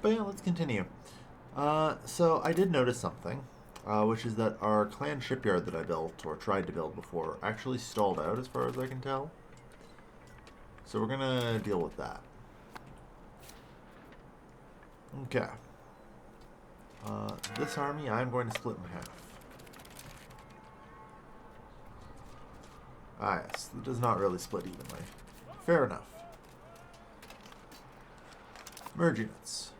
But yeah, let's continue. So I did notice something, which is that our clan shipyard that I built, or tried to build before, actually stalled out as far as I can tell. So we're gonna deal with that. Okay. This army I'm going to split in half. Ah yes, it does not really split evenly. Fair enough. Merge units.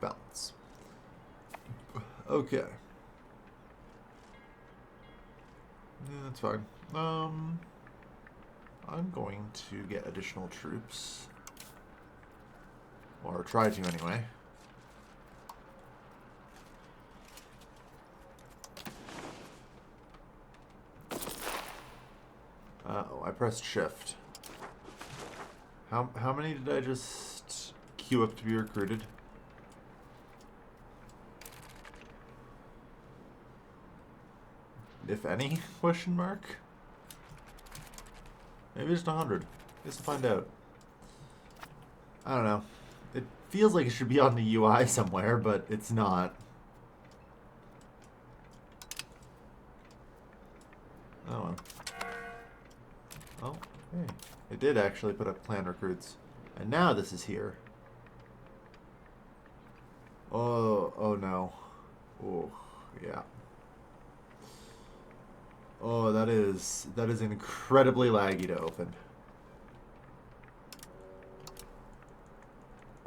Balance. Okay. Yeah, that's fine. I'm going to get additional troops. Or try to, anyway. Uh-oh, I pressed shift. How many did I just queue up to be recruited? If any? Question mark? Maybe just 100. Guess we'll find out. I don't know. It feels like it should be on the UI somewhere, but it's not. Oh well. Oh, hey. It did actually put up clan recruits. And now this is here. Oh no. Oh, yeah. Oh, that is incredibly laggy to open.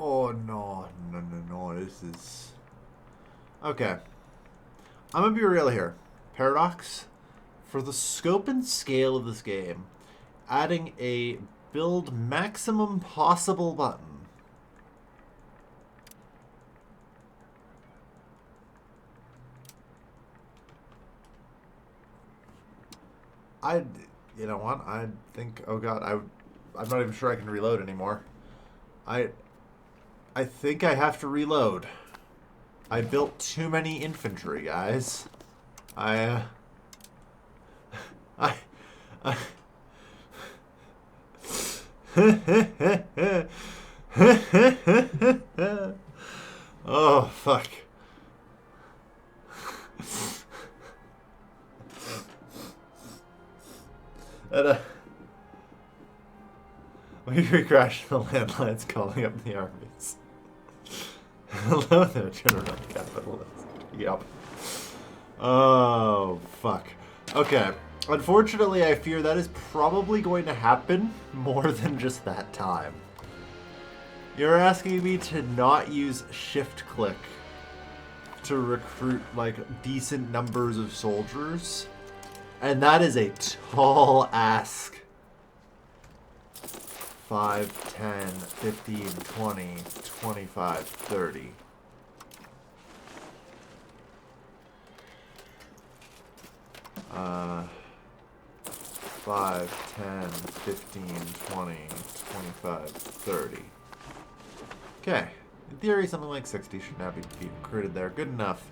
Oh no, this is... Okay. I'm gonna be real here. Paradox, for the scope and scale of this game, adding a build maximum possible button you know what? I think, oh god, I'm not even sure I can reload anymore. I think I have to reload. I built too many infantry, guys. I I oh fuck. And, we crashed the landlines calling up the armies. Hello there, General Capitalist. Yep. Oh, fuck. Okay. Unfortunately, I fear that is probably going to happen more than just that time. You're asking me to not use shift-click to recruit, like, decent numbers of soldiers? And that is a tall ask. 5, 10, 15, 20, 25, 30. Uh, 5, 10, 15, 20, 25, 30. Okay. In theory, something like 60 should now be recruited there. Good enough.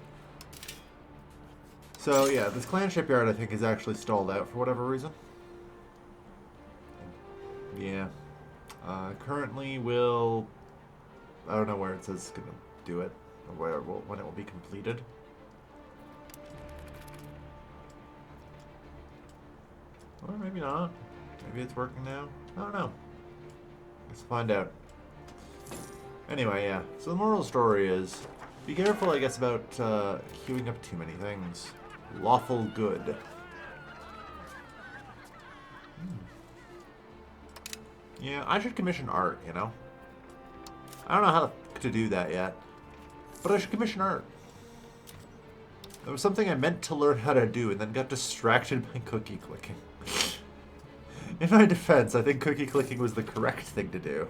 So, yeah, this clan shipyard, I think, is actually stalled out for whatever reason. Yeah. Currently, will... I don't know where it says it's going to do it, or when it will be completed. Or maybe not. Maybe it's working now. I don't know. Let's find out. Anyway, yeah. So the moral of the story is, be careful, I guess, about queuing up too many things. Lawful good. Yeah, I should commission art, you know? I don't know how to do that yet, but I should commission art. That was something I meant to learn how to do and then got distracted by cookie clicking. In my defense, I think cookie clicking was the correct thing to do.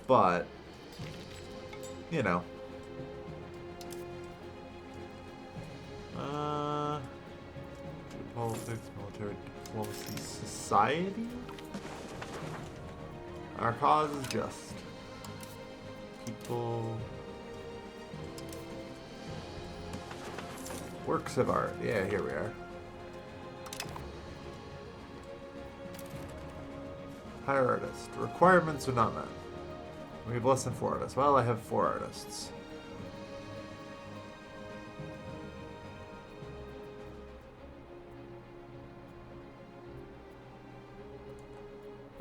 But, you know. Politics, military, diplomacy, society? Our cause is just. People. Works of art. Yeah, here we are. Hire artist. Requirements are not met. We have less than 4 artists. Well, I have 4 artists.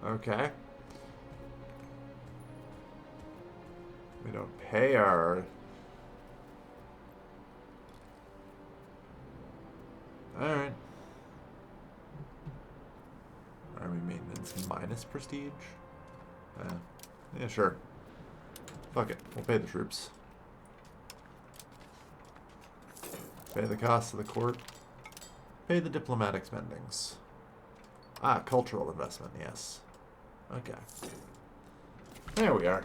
Okay. We don't pay our... Alright. Army maintenance minus prestige? Yeah, sure. Fuck it. We'll pay the troops. Pay the cost of the court. Pay the diplomatic spendings. Ah, cultural investment, yes. Okay. There we are.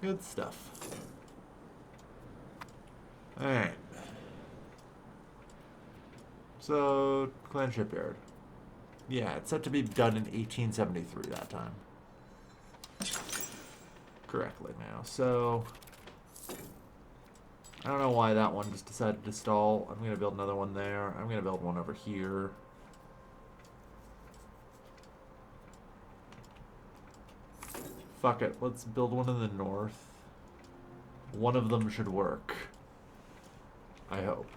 Good stuff. Alright. So, Clan Shipyard. Yeah, it's set to be done in 1873 that time. Correctly now. So, I don't know why that one just decided to stall. I'm going to build another one there. I'm going to build one over here. Fuck it. Let's build one in the north. One of them should work. I hope.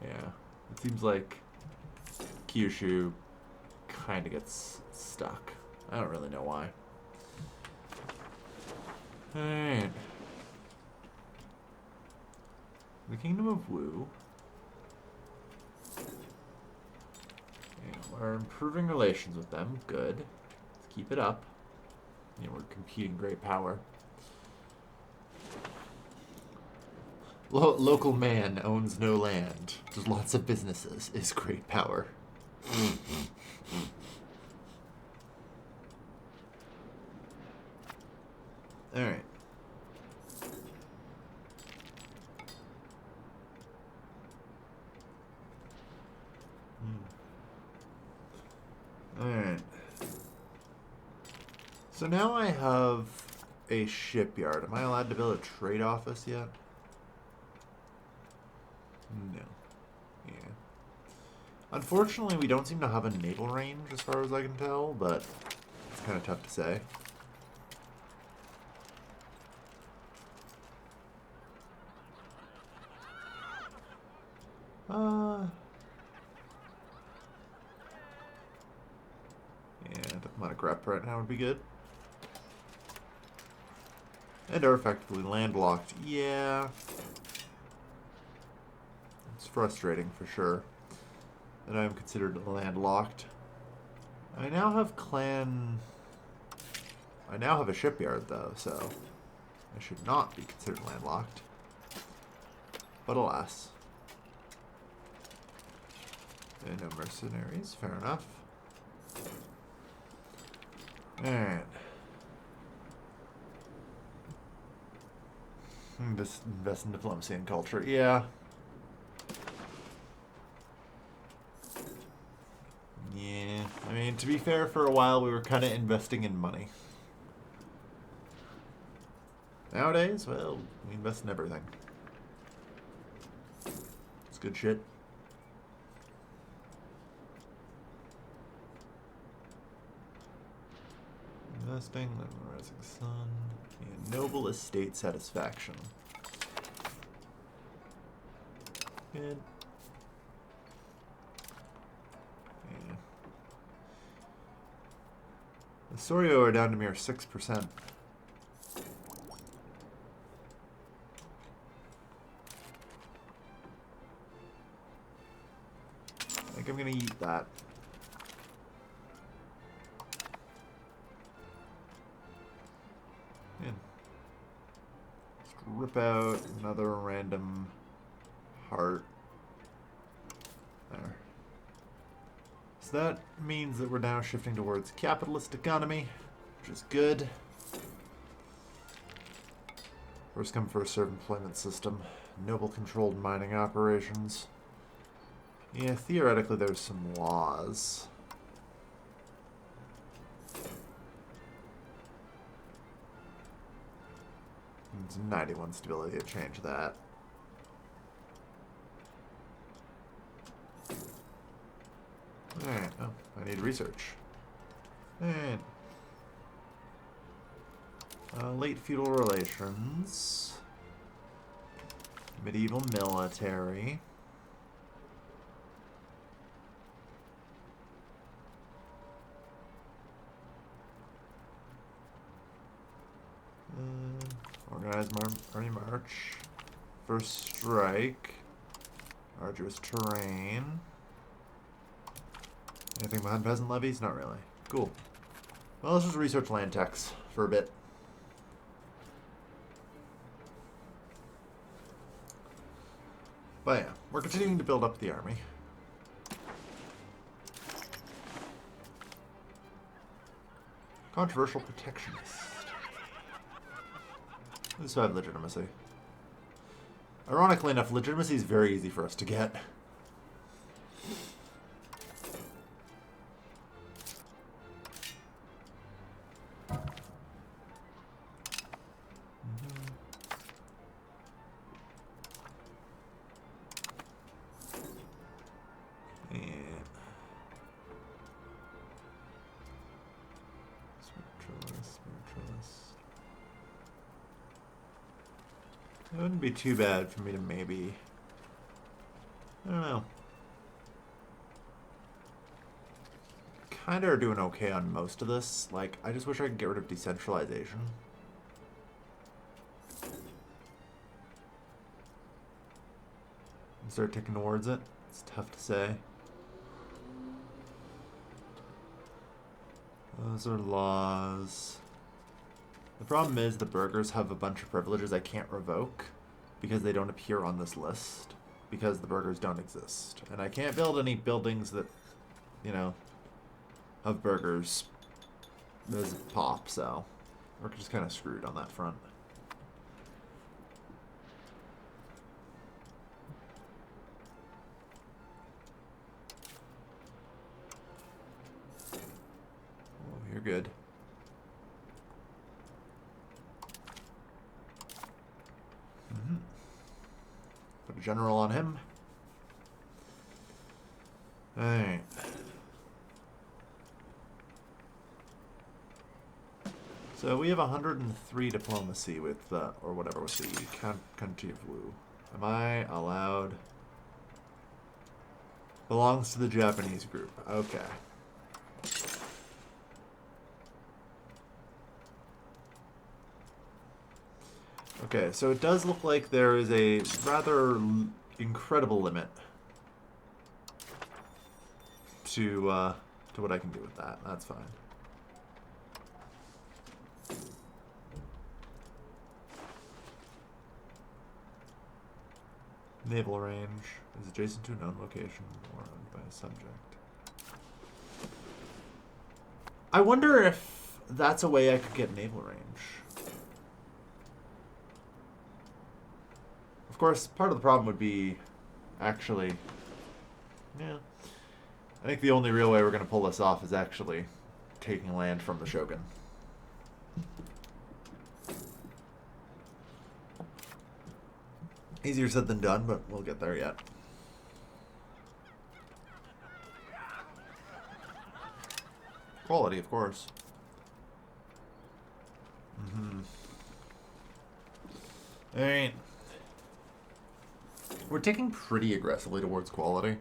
Yeah. It seems like Kyushu kind of gets stuck. I don't really know why. Alright. The Kingdom of Wu. Yeah, we're improving relations with them. Good. Let's keep it up. Yeah, we're competing great power. Local man owns no land. There's lots of businesses. Is great power. Alright. Alright. So now I have a shipyard. Am I allowed to build a trade office yet? No. Yeah. Unfortunately, we don't seem to have a naval range as far as I can tell, but it's kind of tough to say. Yeah, diplomatic rep right now would be good. And are effectively landlocked. Yeah. It's frustrating for sure that I'm considered landlocked. I now have a shipyard though, so I should not be considered landlocked. But alas. And no mercenaries, fair enough. Alright. Just invest in diplomacy and culture, yeah. Yeah, I mean, to be fair, for a while we were kind of investing in money. Nowadays, well, we invest in everything. It's good shit. Investing, living the rising sun. Yeah, noble estate satisfaction. Good. Yeah. The Sorio are down to mere 6%. I think I'm gonna eat that. Yeah. Just rip out another random heart. There. So that means that we're now shifting towards capitalist economy, which is good. First come, first served employment system. Noble controlled mining operations. Yeah, theoretically there's some laws. It's 91 stability to change that. Alright, oh, I need research. Alright. Late feudal relations. Medieval military. Organized army march. First strike. Arduous terrain. Anything behind peasant levies? Not really. Cool. Well, let's just research land tax for a bit. But yeah, we're continuing to build up the army. Controversial protectionist. This will have legitimacy. Ironically enough, legitimacy is very easy for us to get. It wouldn't be too bad for me to maybe... I don't know. Kinda are doing okay on most of this. Like, I just wish I could get rid of decentralization. And start ticking towards it. It's tough to say. Those are laws. The problem is the burghers have a bunch of privileges I can't revoke because they don't appear on this list because the burghers don't exist. And I can't build any buildings that, you know, have burghers as pop, so we're just kind of screwed on that front. Oh, you're good. Put a general on him. Alright. So we have 103 diplomacy with, or whatever, with the country of Wu. Am I allowed? Belongs to the Japanese group. Okay. Okay, so it does look like there is a rather incredible limit to what I can do with that. That's fine. Naval range is adjacent to a known location or owned by a subject. I wonder if that's a way I could get naval range. Of course, part of the problem would be actually... Yeah. I think the only real way we're going to pull this off is actually taking land from the Shogun. Easier said than done, but we'll get there yet. Quality, of course. Alright. We're taking pretty aggressively towards quality.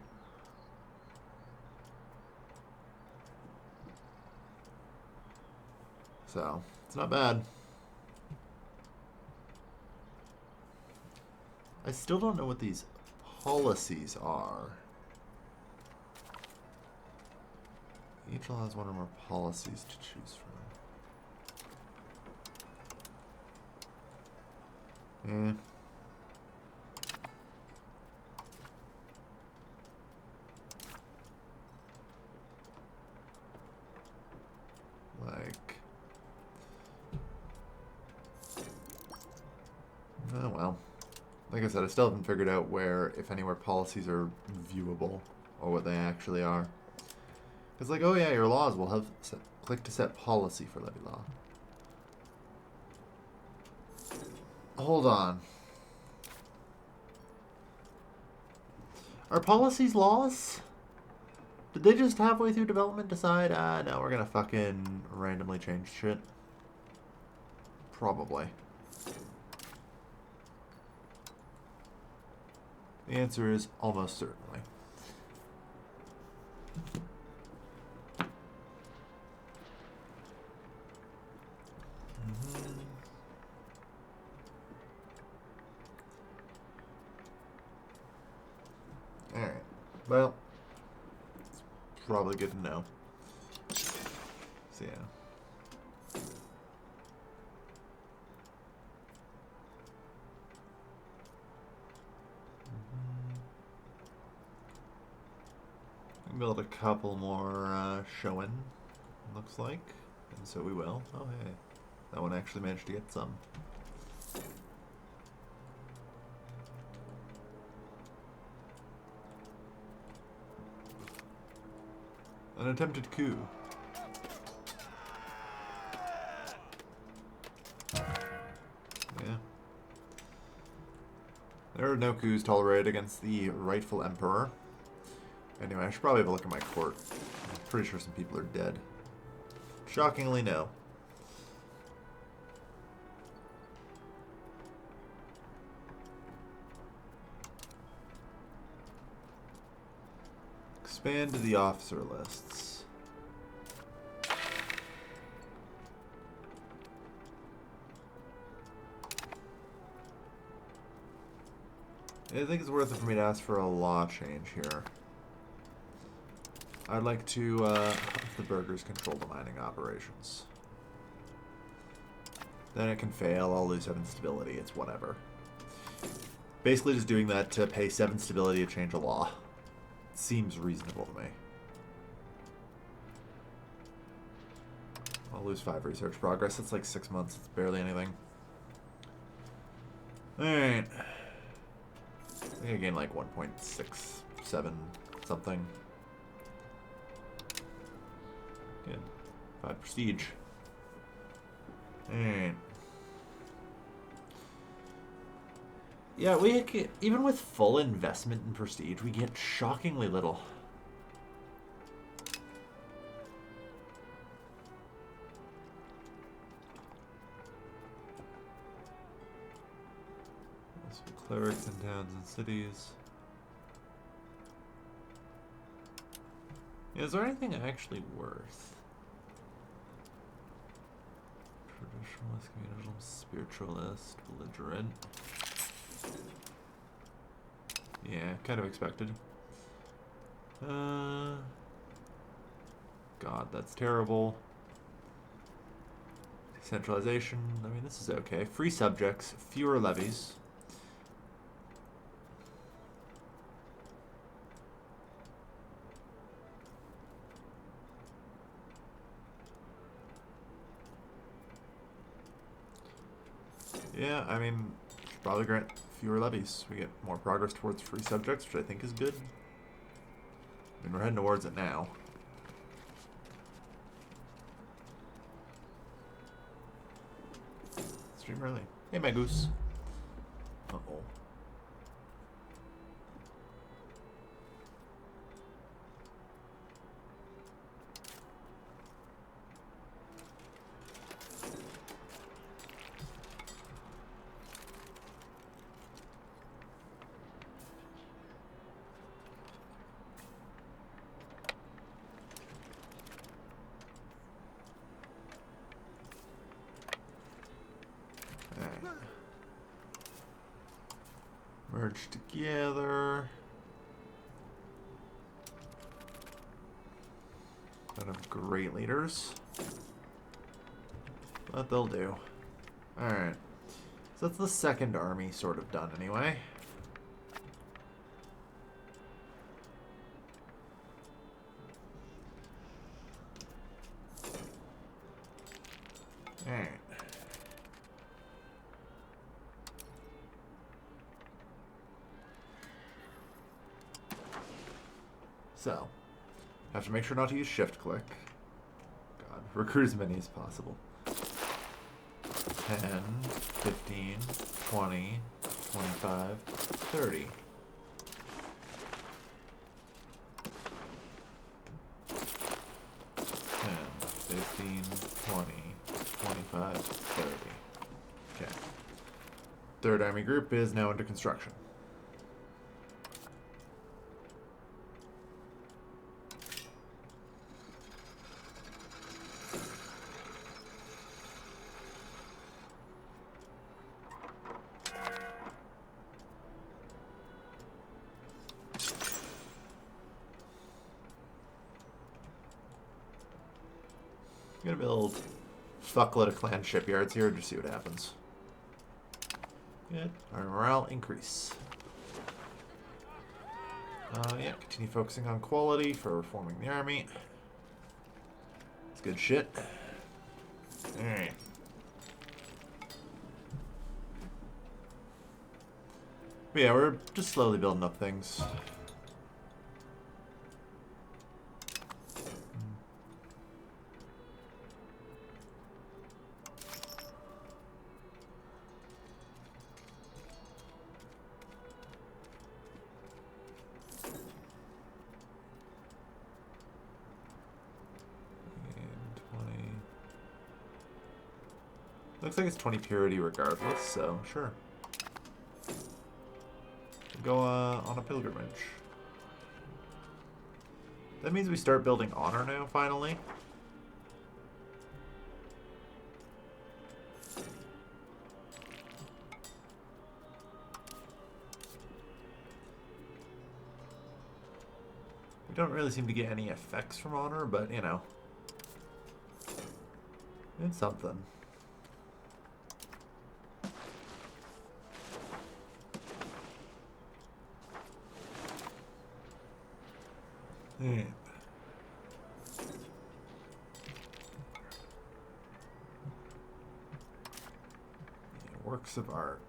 So, it's not bad. I still don't know what these policies are. Each allows one or more policies to choose from. Like... Oh well. Like I said, I still haven't figured out where, if anywhere, policies are viewable, or what they actually are. It's like, oh yeah, your laws will have... click to set policy for levy law. Hold on. Are policies laws? Did they just halfway through development decide, no, we're gonna fucking randomly change shit? Probably. The answer is almost certainly. Alright. Well, it's probably good to know. So, yeah. Build a couple more showing, looks like. And so we will. Oh, hey. That one actually managed to get some. An attempted coup. Yeah. There are no coups tolerated against the rightful emperor. Anyway, I should probably have a look at my court. I'm pretty sure some people are dead. Shockingly, no. Expand to the officer lists. I think it's worth it for me to ask for a law change here. I'd like to have the burghers control the mining operations. Then it can fail, I'll lose 7 stability, it's whatever. Basically just doing that to pay 7 stability to change a law. Seems reasonable to me. I'll lose 5 research progress. That's like 6 months. It's barely anything. Alright. I think I gained like 1.67 something. Good. 5 prestige. Alright. Yeah, we get, even with full investment in prestige, we get shockingly little. So clerics in towns and cities. Yeah, is there anything actually worth? Traditionalist, communalist, spiritualist, belligerent. Yeah, kind of expected. God, that's terrible. Decentralization. I mean, this is okay. Free subjects, fewer levies. Yeah, I mean, should probably grant fewer levies. We get more progress towards free subjects, which I think is good. I mean, we're heading towards it now. Stream early. Hey, my goose. Uh-oh. Merge together. Don't have great leaders, but they'll do. Alright. So that's the second army sort of done anyway. Alright. So, have to make sure not to use shift click. God, recruit as many as possible. 10, 15, 20, 25, 30. 30. Okay. Third army group is now under construction. I'm gonna build a fuckload of clan shipyards here to see what happens. Good. Our morale increase. Yeah, continue focusing on quality for reforming the army. It's good shit. Alright. But yeah, we're just slowly building up things. Looks like it's 20 purity regardless, so sure. Go on a pilgrimage. That means we start building honor now, finally. We don't really seem to get any effects from honor, but you know. It's something. Yeah. Works of art.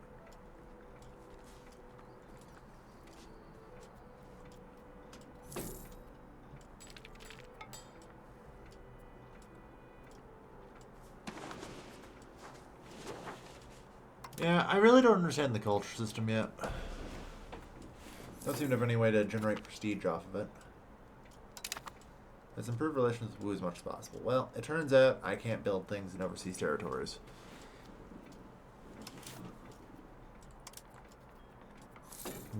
Yeah, I really don't understand the culture system yet. Don't seem to have any way to generate prestige off of it. Let's improve relations with Wu as much as possible. Well, it turns out I can't build things in overseas territories.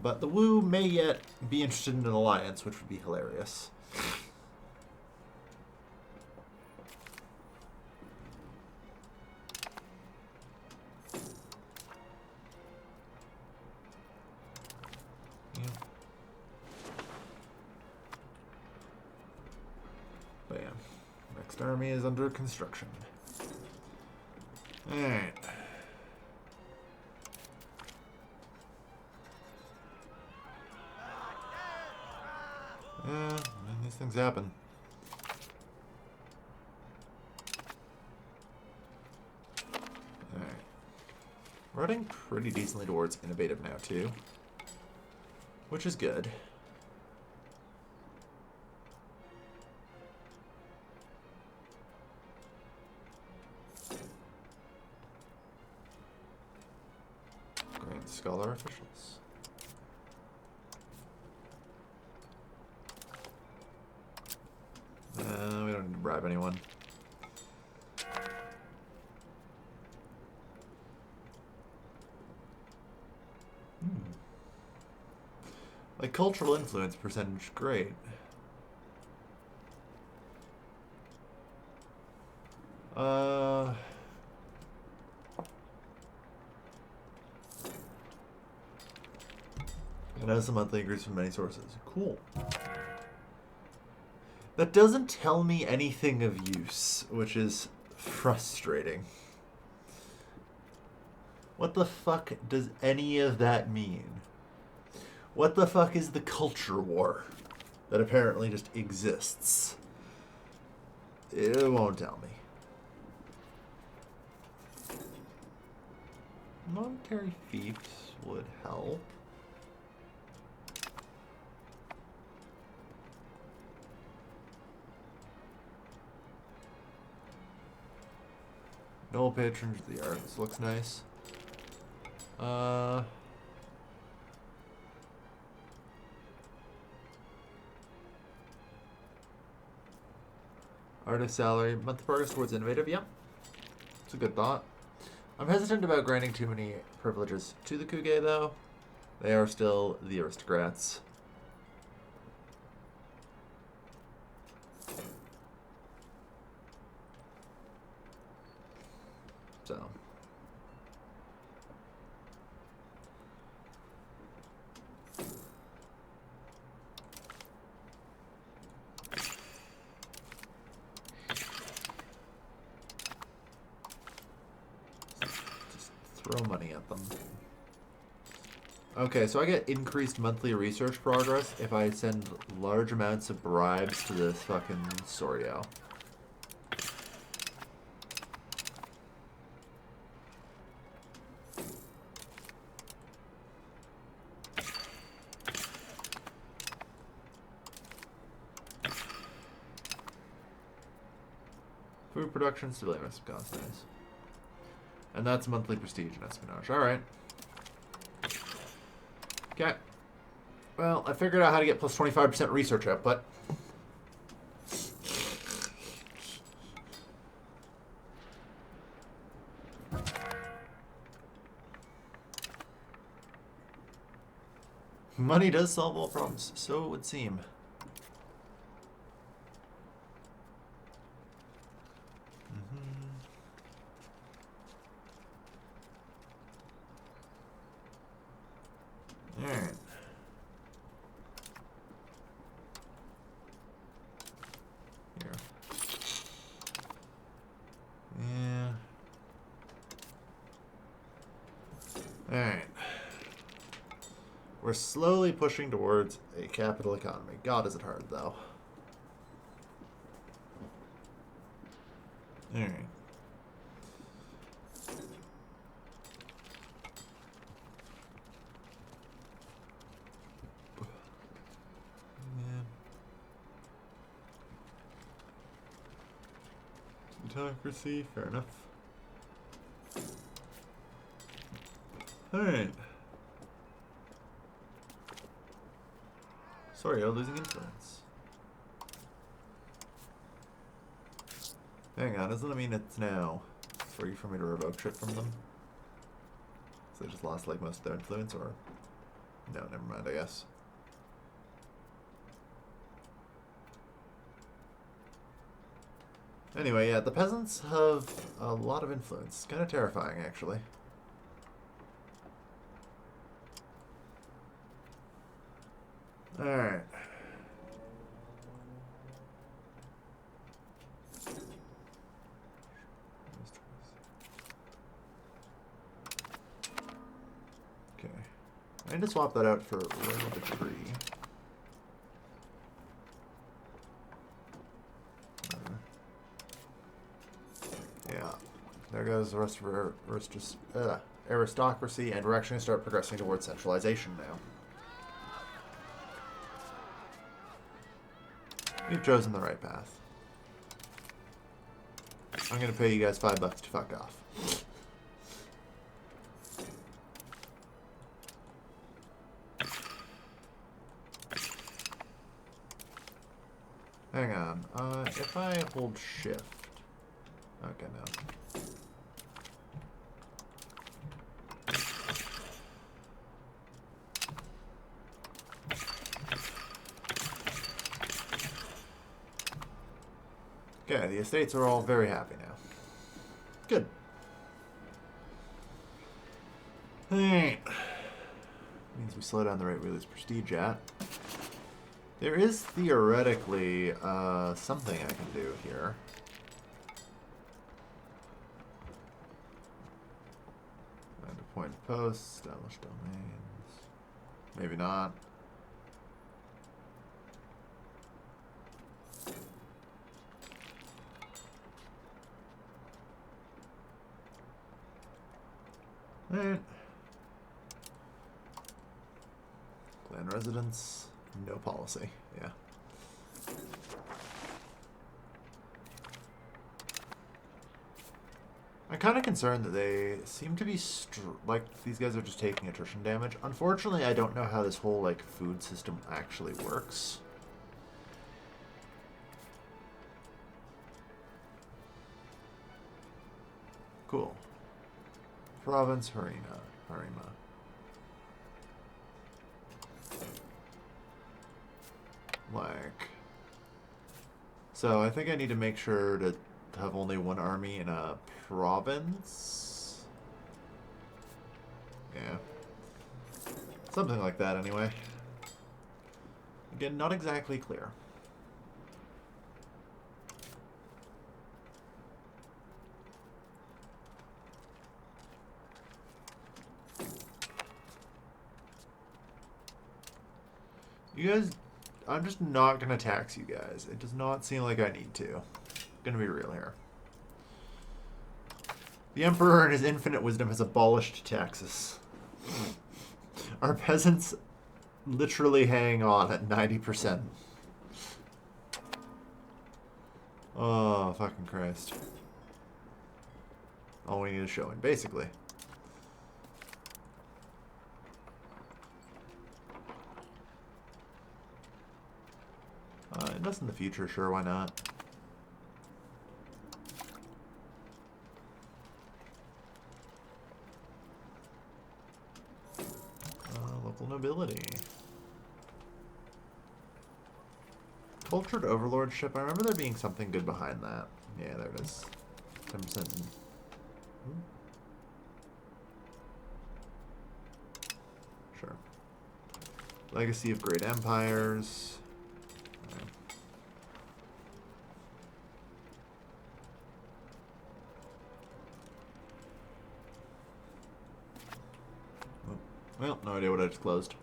But the Wu may yet be interested in an alliance, which would be hilarious. But yeah, next army is under construction. Alright. Yeah, these things happen. Alright. We're heading pretty decently towards innovative now, too. Which is good. Grand Scholar officials. We don't need to bribe anyone. Like cultural influence percentage, great. It has a monthly increase from many sources. Cool. That doesn't tell me anything of use, which is frustrating. What the fuck does any of that mean? What the fuck is the culture war that apparently just exists? It won't tell me. Monetary fiefs would help. No patronage of the arts. Looks nice. Artist salary. Monthly progress towards innovative. Yep. It's a good thought. I'm hesitant about granting too many privileges to the Kuge, though. They are still the aristocrats. So. Just throw money at them. Okay, so I get increased monthly research progress if I send large amounts of bribes to this fucking Sorio. Food production, stability, cost, nice. And that's monthly prestige and espionage. Alright. Okay. Well, I figured out how to get plus 25% research output. Money does solve all problems, so it would seem. Alright. Here. Yeah. Alright. We're slowly pushing towards a capital economy. God, is it hard, though. Alright. Autocracy, fair enough. Alright. Sorry, I'm losing influence. Hang on, doesn't that mean it's now free for me to revoke shit from them? So they just lost like most of their influence, or... No, never mind, I guess. Anyway, yeah, the peasants have a lot of influence. Kind of terrifying, actually. Alright. Okay. I need to swap that out for Ring of the Tree. Yeah. There goes the rest of our aristocracy, and we're actually going to start progressing towards centralization now. We've chosen the right path. I'm going to pay you guys $5 to fuck off. Hang on. If I hold shift... Okay, no. Okay, the estates are all very happy now. Good. Alright. Means we slow down the rate we lose prestige at. There is theoretically something I can do here. Find a point of post, establish domains. Maybe not. Alright. Clan residence, no policy. Yeah. I'm kind of concerned that they seem to be like these guys are just taking attrition damage. Unfortunately, I don't know how this whole like food system actually works. Cool. Province Harima. Like... So I think I need to make sure to have only one army in a province. Yeah. Something like that anyway. Again, not exactly clear. You guys, I'm just not going to tax you guys. It does not seem like I need to. Gonna be real here. The Emperor in his infinite wisdom has abolished taxes. Our peasants literally hang on at 90%. Oh, fucking Christ. All we need is showing, basically. Invest in the future, sure, why not? Local nobility. Cultured overlordship. I remember there being something good behind that. Yeah, there it is. 10%. Sure. Legacy of Great Empires. Well, no idea what I just closed.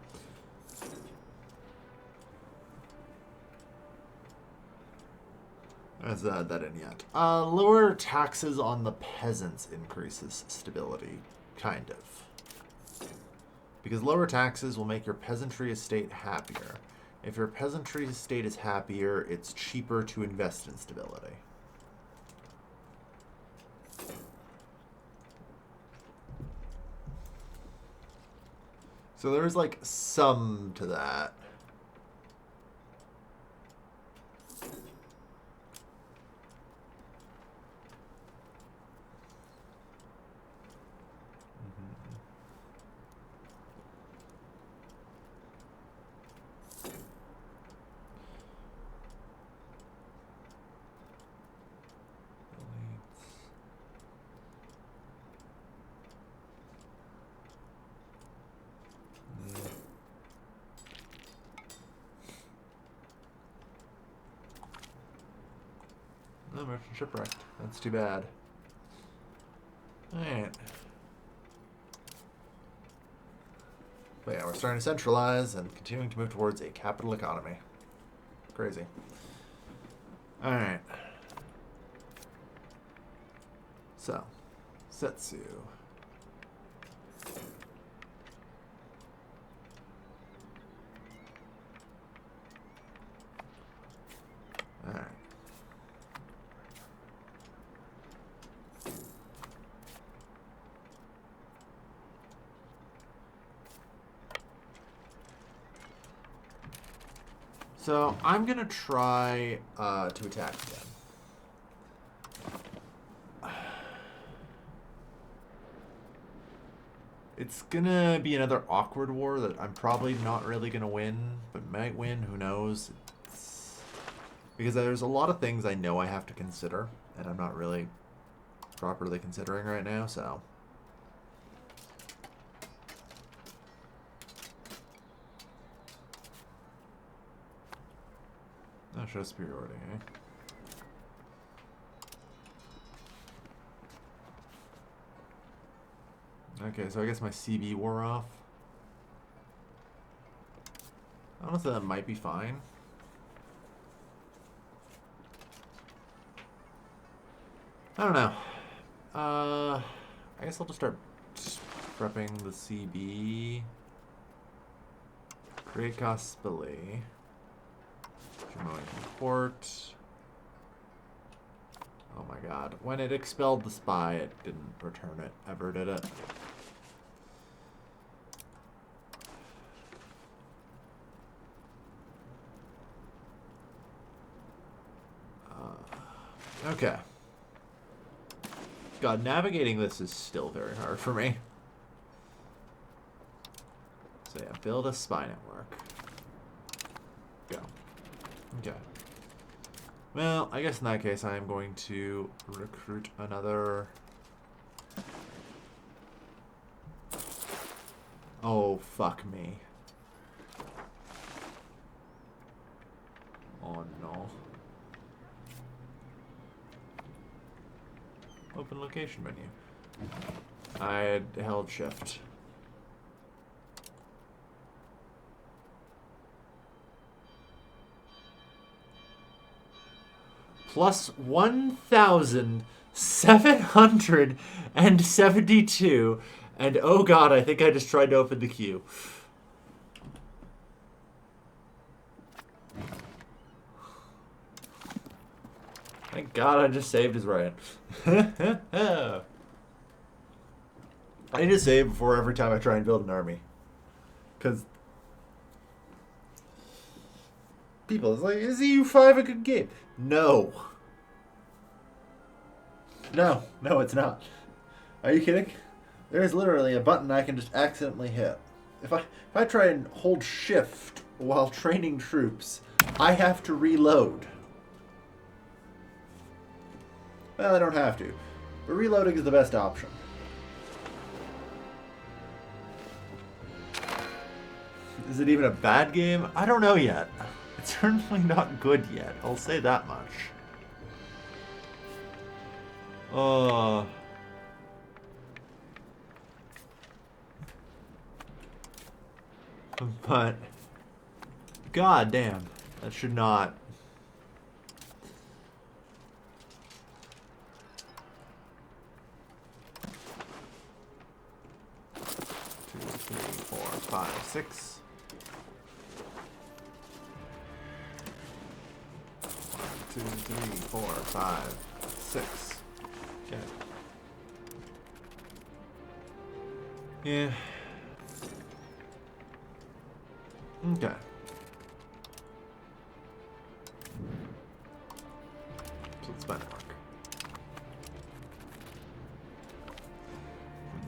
Let's add that in yet. Lower taxes on the peasants increases stability. Kind of. Because lower taxes will make your peasantry estate happier. If your peasantry estate is happier, it's cheaper to invest in stability. So there's like some to that. No, merchant shipwrecked. That's too bad. Alright. But yeah, we're starting to centralize and continuing to move towards a capital economy. Crazy. Alright. So, Setsu. Alright. So I'm gonna try to attack again. It's gonna be another awkward war that I'm probably not really gonna win, but might win. Who knows? Because there's a lot of things I know I have to consider, and I'm not really properly considering right now. So. That shows superiority, eh? Okay, so I guess my CB wore off. Honestly, that might be fine. I don't know. I guess I'll just start prepping the CB. Create Gospelly. Port. Oh my god. When it expelled the spy, it didn't return it. Ever did it? Okay. God, navigating this is still very hard for me. So yeah, build a spy network. Go. Okay. Well, I guess in that case I am going to recruit another... Oh, fuck me. Oh no. Open location menu. I had held shift. Plus 1,772. And oh god, I think I just tried to open the queue. Thank god I just saved his right. I need to save before every time I try and build an army. Because people, it's like, is EU5 a good game? No. No, it's not. Are you kidding? There's literally a button I can just accidentally hit. If I try and hold shift while training troops, I have to reload. Well, I don't have to. But reloading is the best option. Is it even a bad game? I don't know yet. It's certainly not good yet. I'll say that much. But god damn, that should not. Two, three, 4, 5, 6. 1, 2, 3, 4, 5, 6. Okay. Yeah. Okay. So it's my network.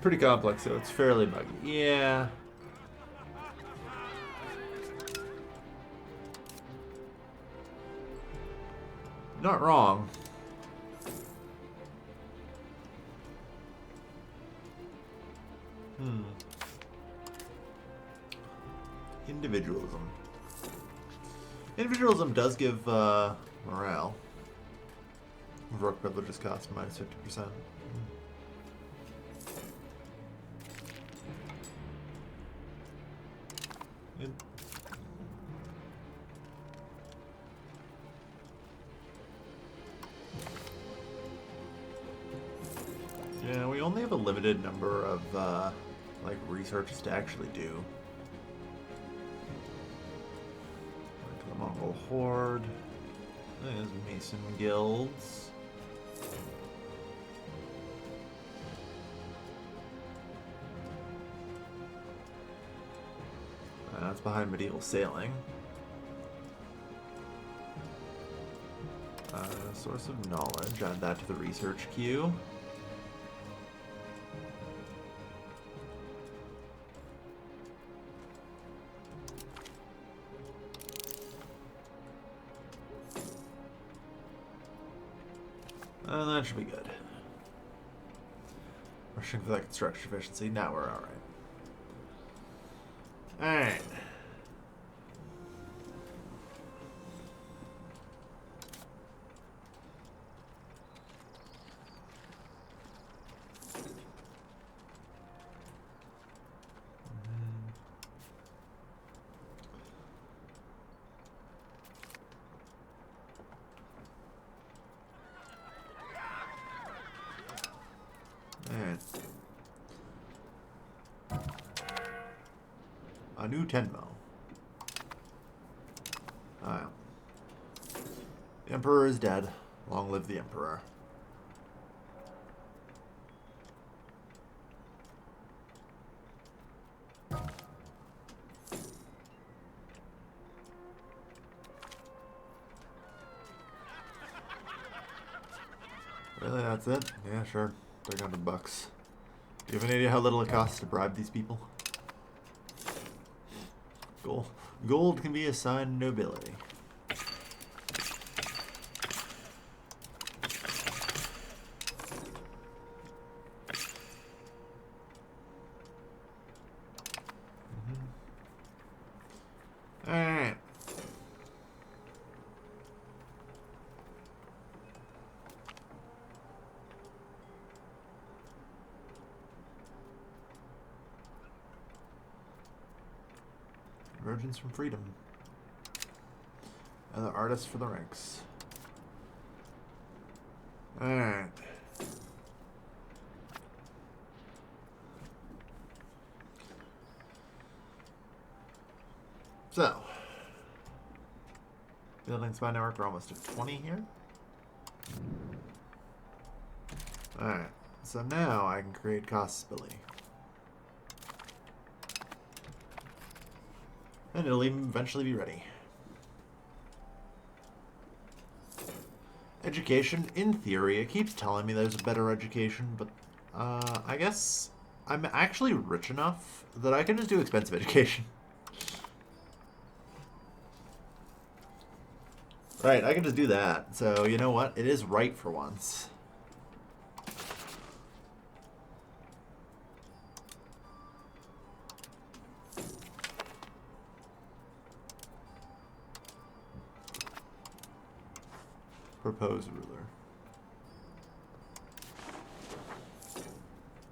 Pretty complex, so it's fairly buggy. Yeah. Not wrong. Individualism. Individualism does give morale. Rook privileges cost minus 50%. Good. Yeah, we only have a limited number of like researches to actually do. Like the Mongol Horde. There's Mason guilds. That's behind medieval sailing. Source of knowledge. Add that to the research queue. That should be good. Rushing for that construction efficiency. Now we're alright. Alright. A new Tenmo. Oh, the Emperor is dead. Long live the Emperor. Really, that's it? Yeah, sure. $300. Do you have any idea how little it costs to bribe these people? Gold can be a sign of nobility. Alright. Virgins from freedom. And the artists for the ranks. Alright. So, building spy network, we're almost at 20 here. Alright, so now I can create bascially. And it'll even eventually be ready. Education, in theory, it keeps telling me there's a better education, but I guess I'm actually rich enough that I can just do expensive education. Right, I can just do that. So, you know what? It is right for once. Propose ruler.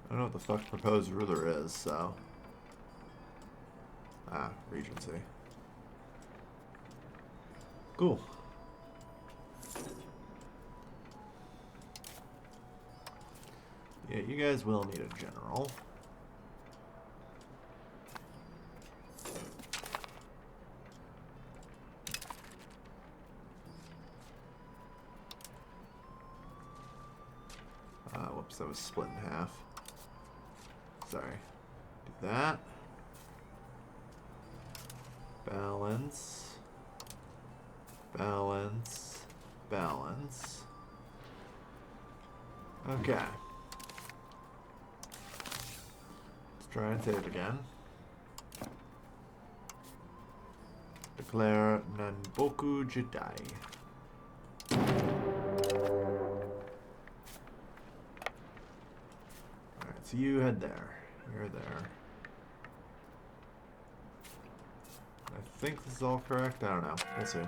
I don't know what the fuck proposed ruler is, so... Ah, Regency. Cool. Yeah, you guys will need a general. Whoops, that was split in half. Sorry. Do that. Balance. Balance. Balance. Okay. Let's try and save again. Declare Nanboku Jidai. Alright, so you head there. You're there. I think this is all correct. I don't know. We'll see.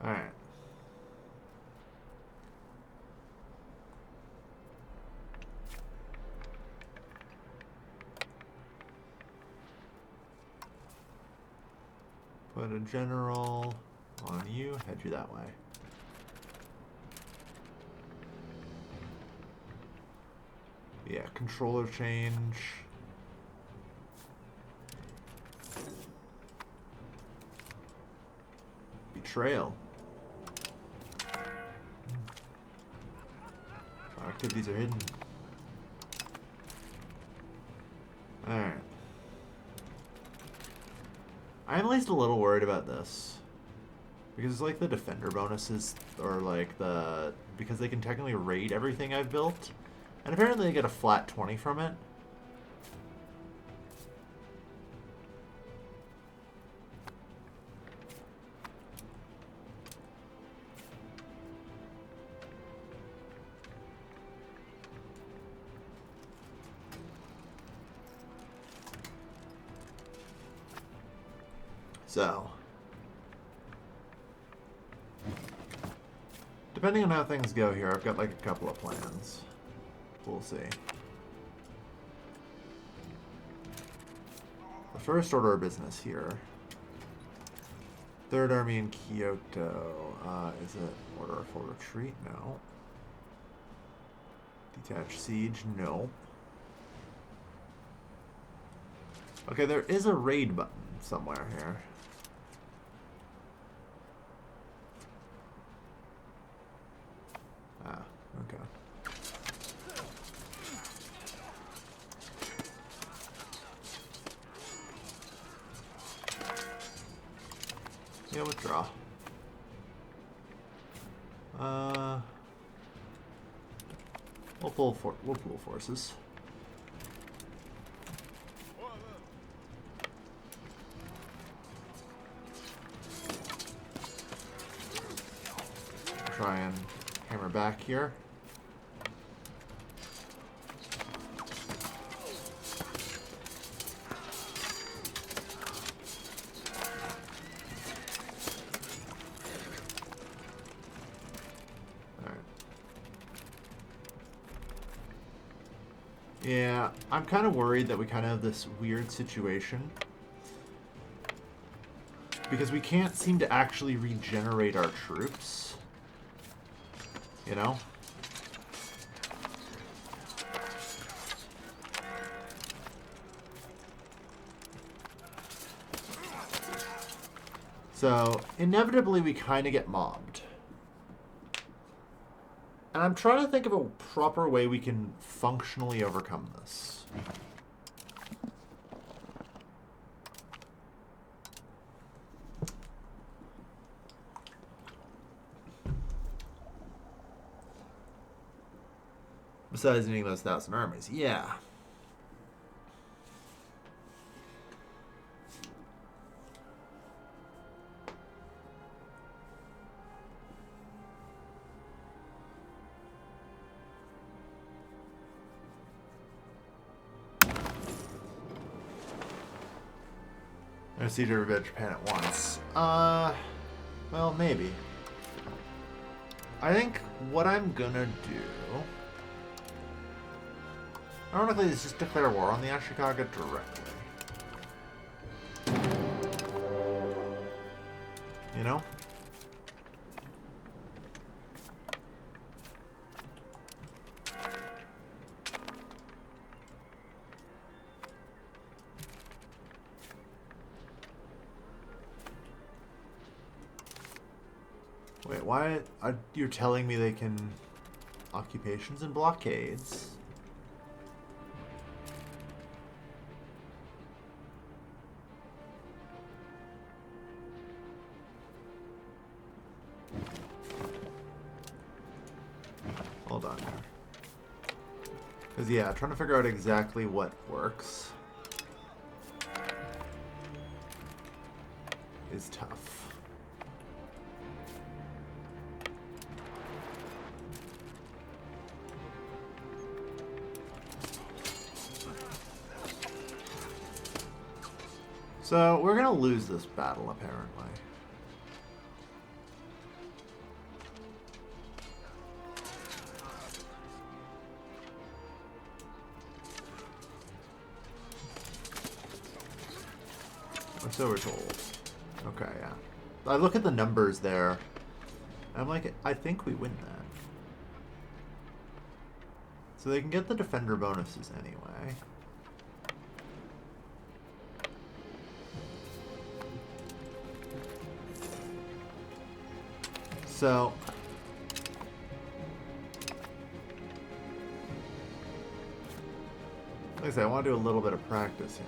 Alright. Put a general on you. Head you that way. Yeah, controller change. Betrayal. Our activities are hidden. Alright. I'm at least a little worried about this. Because like the defender bonuses, or like the... because they can technically raid everything I've built. And apparently they get a flat 20 from it. So, depending on how things go here, I've got like a couple of plans. We'll see. The first order of business here. Third Army in Kyoto. Is it order for retreat? No. Detach siege? No. Okay, there is a raid button somewhere here. Ah, okay. Yeah, withdraw. We'll pull forces. Try and hammer back here. Yeah, I'm kind of worried that we kind of have this weird situation because we can't seem to actually regenerate our troops, you know? So, inevitably we kind of get mobbed. And I'm trying to think of a proper way we can functionally overcome this. Besides needing those 1,000 armies, yeah. I see to revenge Japan at once. Well, maybe. I think what I'm gonna do... Ironically, is just declare war on the Ashikaga directly. You know? Wait, why are you telling me they can... Occupations and blockades? Hold on here. Because, yeah, trying to figure out exactly what works is tough. So, we're gonna lose this battle, apparently. Or so we're told. Okay, yeah. I look at the numbers there, and I'm like, I think we win that. So they can get the defender bonuses anyway. So, like I said, I want to do a little bit of practice here.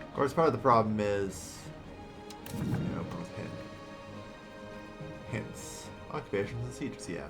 Of course, part of the problem is, you know, both hints, occupations and sieges, yeah.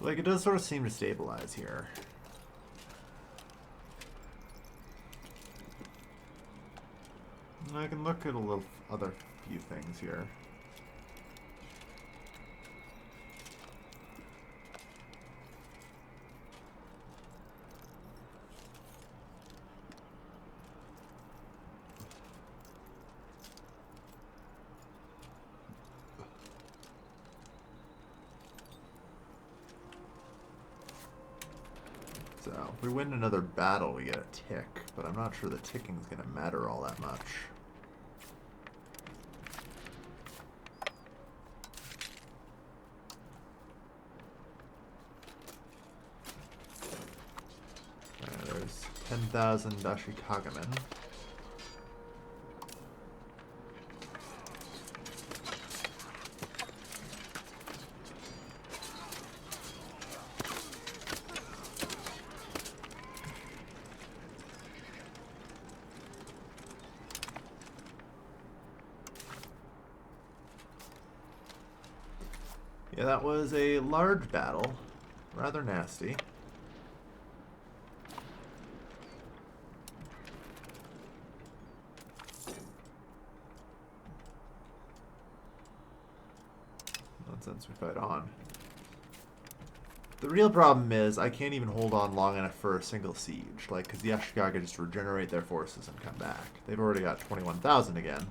Like, it does sort of seem to stabilize here. And I can look at a little other few things here. If we win another battle, we get a tick, but I'm not sure the ticking is going to matter all that much. There's 10,000 Ashikagemen. Yeah, that was a large battle. Rather nasty. Nonsense, we fight on. The real problem is I can't even hold on long enough for a single siege. Like, because the Ashikaga just regenerate their forces and come back. They've already got 21,000 again.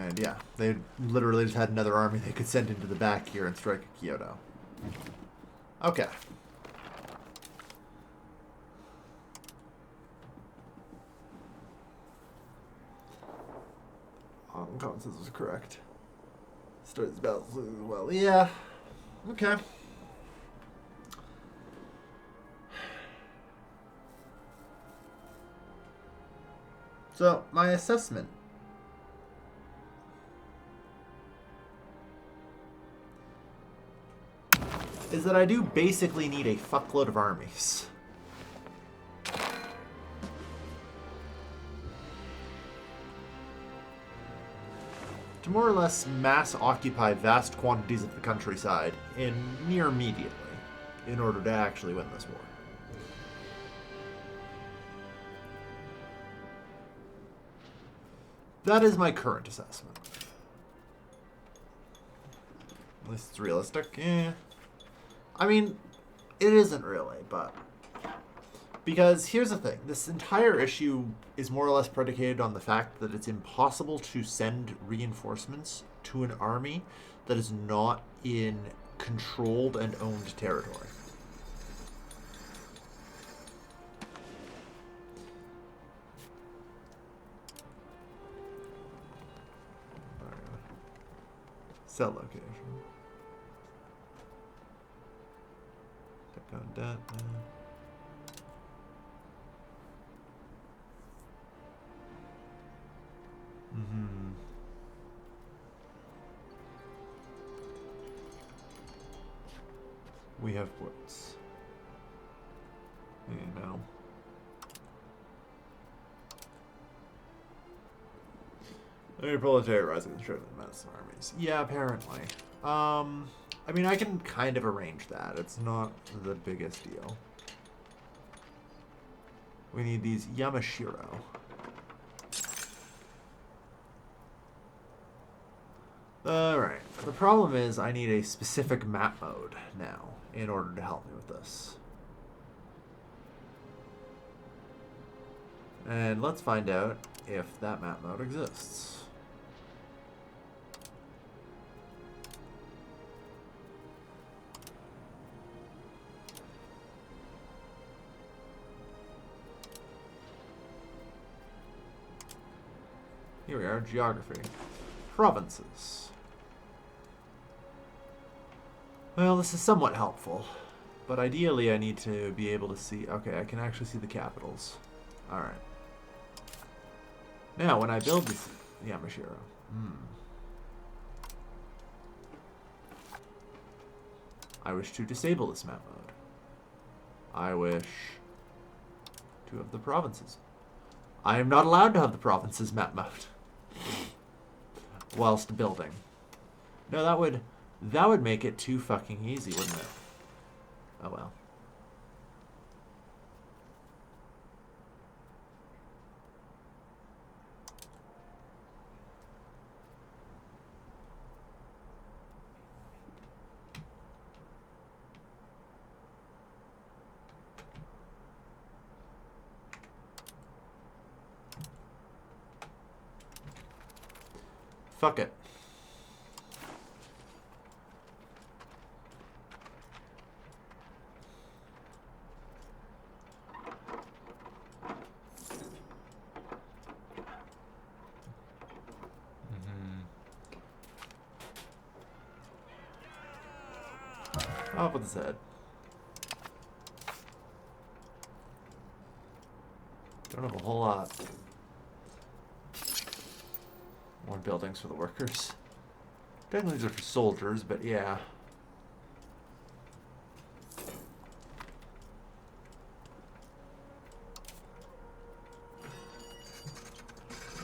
And yeah, they literally just had another army they could send into the back here and strike at Kyoto. Okay. Common sense was correct. Start this battle as well. Yeah. Okay. So, my assessment is that I do basically need a fuckload of armies. To more or less mass occupy vast quantities of the countryside in near immediately in order to actually win this war. That is my current assessment. At least it's realistic. Yeah. I mean, it isn't really, but... Because here's the thing. This entire issue is more or less predicated on the fact that it's impossible to send reinforcements to an army that is not in controlled and owned territory. Cell location. Take on that. We have ports. You know. The proletariat rising the strength of the massive armies. Yeah, apparently. I mean, I can kind of arrange that. It's not the biggest deal. We need these Yamashiro. Alright. The problem is I need a specific map mode now in order to help me with this. And let's find out if that map mode exists. Here we are, geography. Provinces. Well, this is somewhat helpful, but ideally I need to be able to see... Okay, I can actually see the capitals. Alright. Now, when I build this Yamashiro... I wish to disable this map mode. I wish to have the provinces. I am not allowed to have the provinces map mode. Whilst building. No, that would make it too fucking easy, wouldn't it? Oh well. Fuck it. Off with his head. Don't have a whole lot. More buildings for the workers. Technically these are for soldiers, but yeah.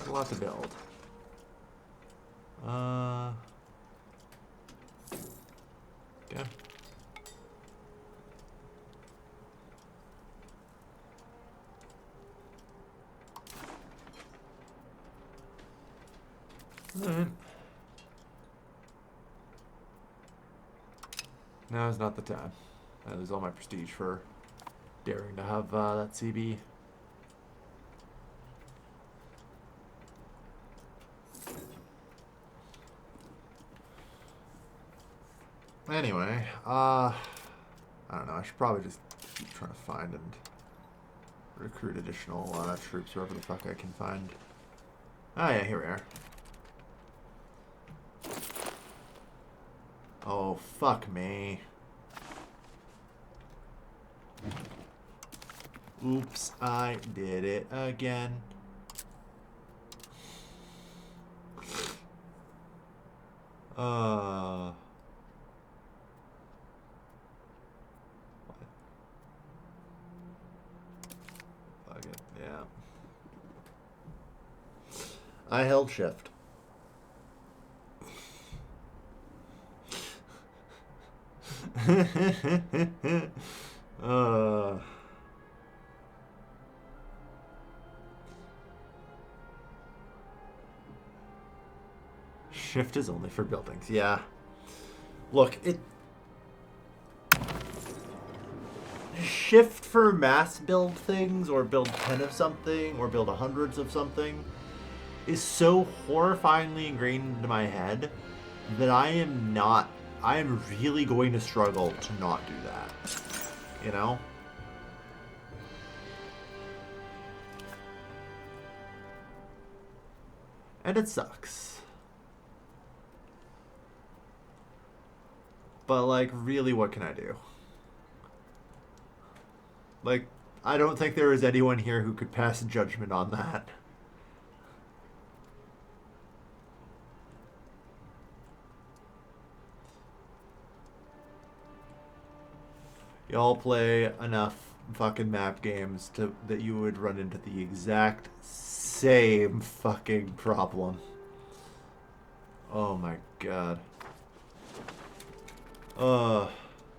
Got a lot to build. Okay. Alright. Now is not the time. I lose all my prestige for daring to have that CB. Anyway, I don't know. I should probably just keep trying to find and recruit additional troops wherever the fuck I can find. Oh yeah, here we are. Oh, fuck me. Oops, I did it again. Fuck it, yeah. I held shift. Shift is only for buildings, yeah. Look, shift for mass build things, or build 10 of something, or build hundreds of something, is so horrifyingly ingrained into my head that I am really going to struggle to not do that. You know? And it sucks. But, like, really, what can I do? Like, I don't think there is anyone here who could pass judgment on that. Y'all play enough fucking map games that you would run into the exact same fucking problem. Oh my god.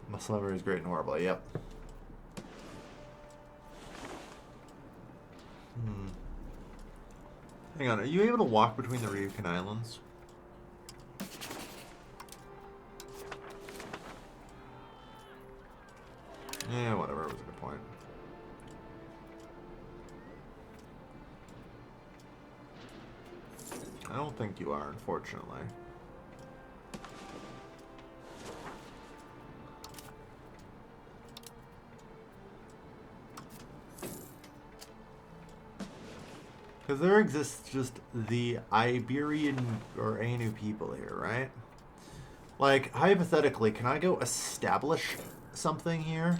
Muscle memory is great and horrible, yep. Hang on, are you able to walk between the Ryukyu Islands? Yeah, whatever, it was a good point. I don't think you are, unfortunately. Because there exists just the Iberian or Ainu people here, right? Like, hypothetically, can I go establish something here?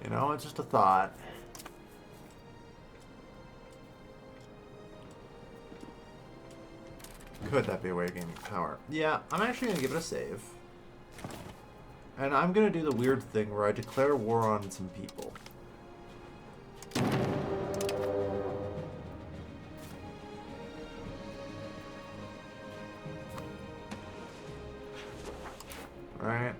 You know, it's just a thought. Could that be a way of gaining power? Yeah, I'm actually going to give it a save. And I'm going to do the weird thing where I declare war on some people. Alright.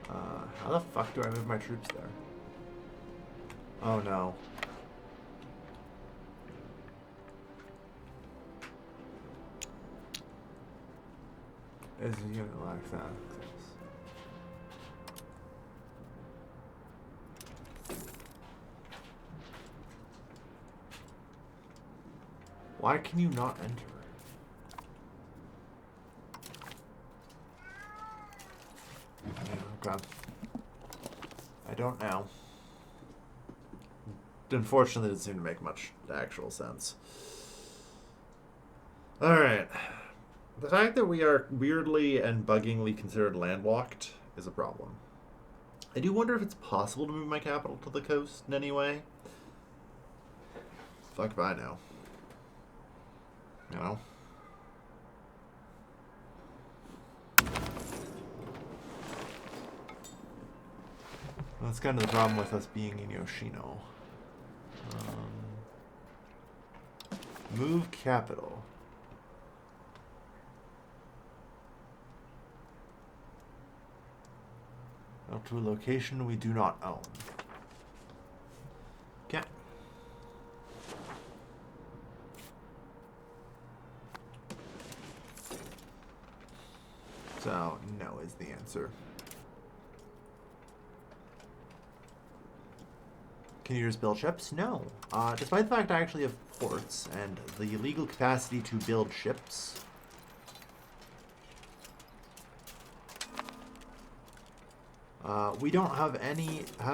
How the fuck do I move my troops there? Oh no. Is the unit lacks access? Why can you not enter? Okay. I don't know. Unfortunately, it didn't seem to make much actual sense. Alright. The fact that we are weirdly and buggingly considered landlocked is a problem. I do wonder if it's possible to move my capital to the coast in any way. Fuck if I know. You know? That's kind of the problem with us being in Yoshino. Move capital. Up to a location we do not own. Okay. So, no is the answer. Can you just build ships? No. Despite the fact I actually have ports and the legal capacity to build ships. We don't have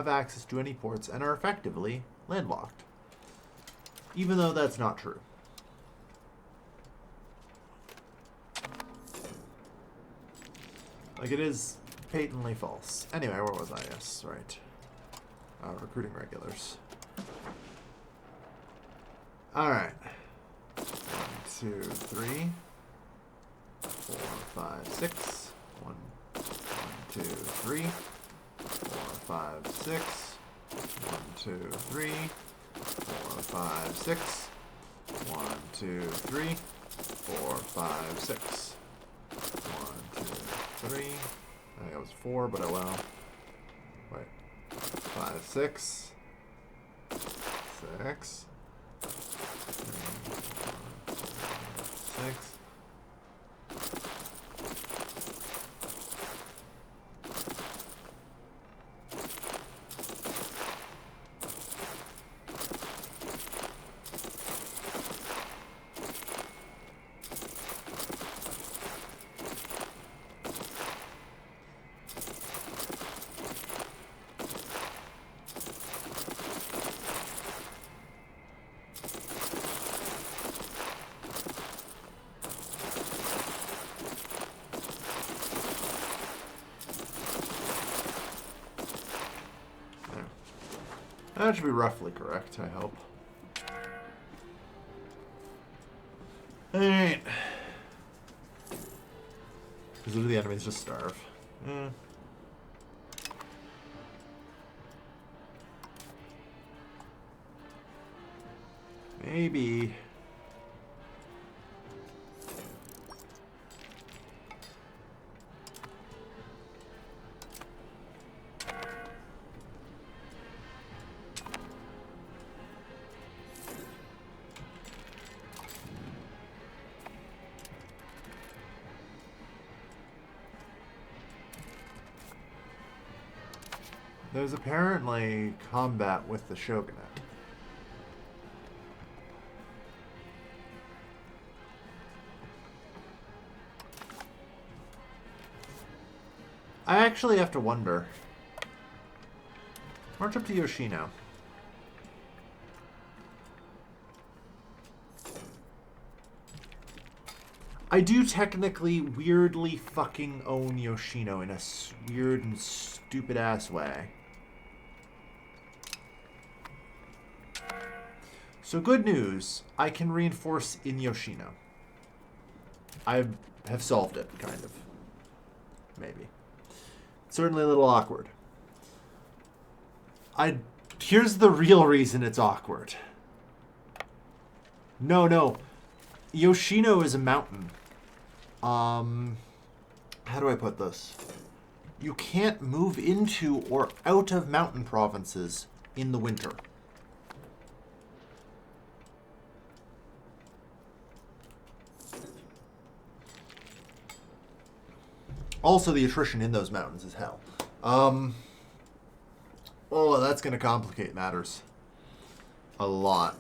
access to any ports and are effectively landlocked. Even though that's not true. Like, it is patently false. Anyway, where was I? Yes, right. Recruiting regulars. Alright. 1, 2, 3, 4, 5, 6. 1, 2, 3, 4, 5, 6. 1, 2, 3, 4, 5, 6. 1, 2, 3, 4, 5, 6. 1, 2, 3. I think that was 4, but oh well. Wait. 5, 6. 6. 6. That should be roughly correct, I hope. Alright. Because the enemies just starve. Maybe. There's apparently combat with the shogunate. I actually have to wonder. March up to Yoshino. I do technically weirdly fucking own Yoshino in a weird and stupid ass way. So good news, I can reinforce in Yoshino. I have solved it, kind of. Maybe. Certainly a little awkward. Here's the real reason it's awkward. No. Yoshino is a mountain. How do I put this? You can't move into or out of mountain provinces in the winter. Also, the attrition in those mountains is hell. Oh, that's going to complicate matters a lot.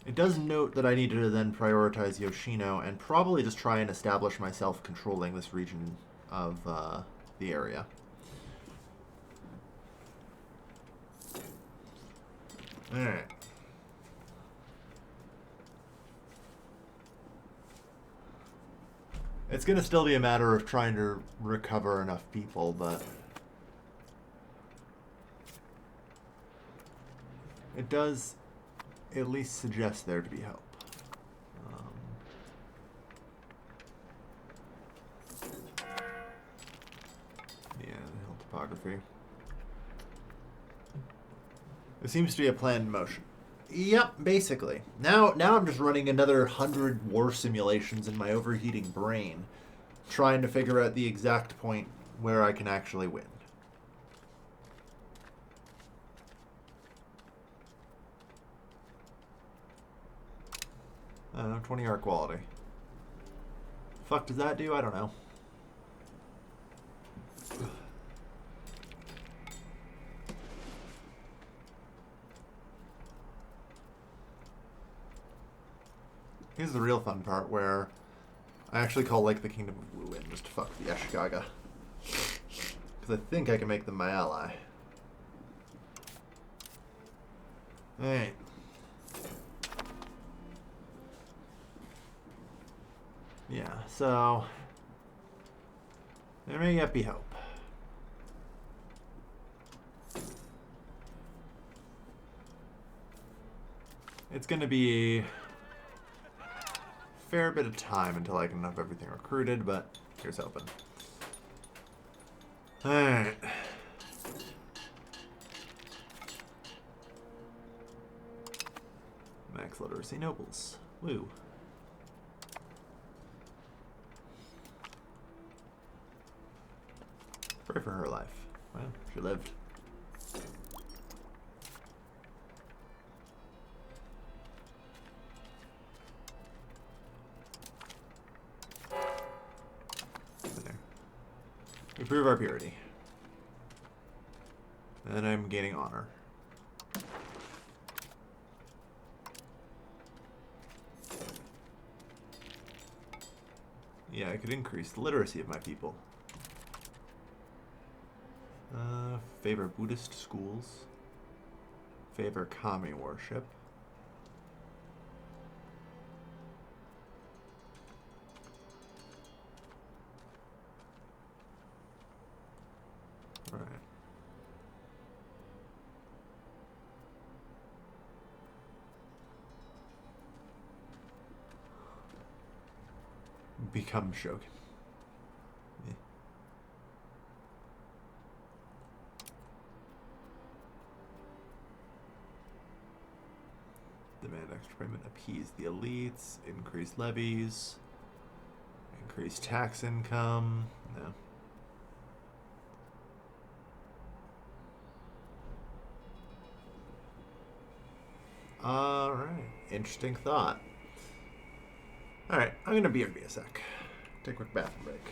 It does note that I need to then prioritize Yoshino and probably just try and establish myself controlling this region of the area. Alright. It's going to still be a matter of trying to recover enough people, but it does at least suggest there to be hope. Yeah, hill topography. There seems to be a plan in motion. Yep, basically. Now I'm just running another 100 war simulations in my overheating brain, trying to figure out the exact point where I can actually win. I don't know, 20 art quality. Fuck does that do? I don't know. Here's the real fun part where I actually call Lake the Kingdom of Wu in just to fuck the Ashikaga. Because I think I can make them my ally. Alright. Yeah, so there may yet be hope. It's going to be a fair bit of time until I can have everything recruited, but here's hoping. Alright. Max literacy nobles. Woo. Pray for her life. Well, she lived. There. Improve our purity. And I'm gaining honor. Yeah, I could increase the literacy of my people. Favor Buddhist schools. Favor kami worship. All right. Become shogun. Yeah. Demand extra payment, appease the elites, increase levies, increase tax income. No. Alright. Interesting thought. Alright, I'm gonna BRB a sec. Take a quick bathroom break.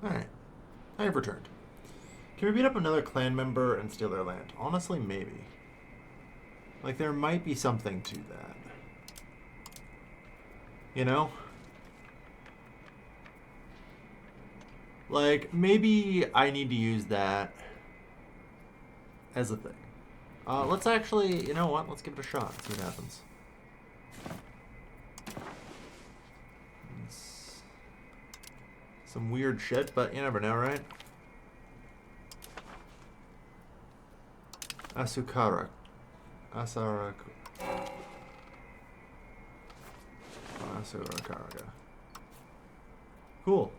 Alright. I have returned. Can we beat up another clan member and steal their land? Honestly, maybe. Like, there might be something to that. You know? Like, maybe I need to use that as a thing. Let's actually, you know what? Let's give it a shot. See what happens. It's some weird shit, but you never know, right? Asukara. Asaraku. Asurakarga. Cool.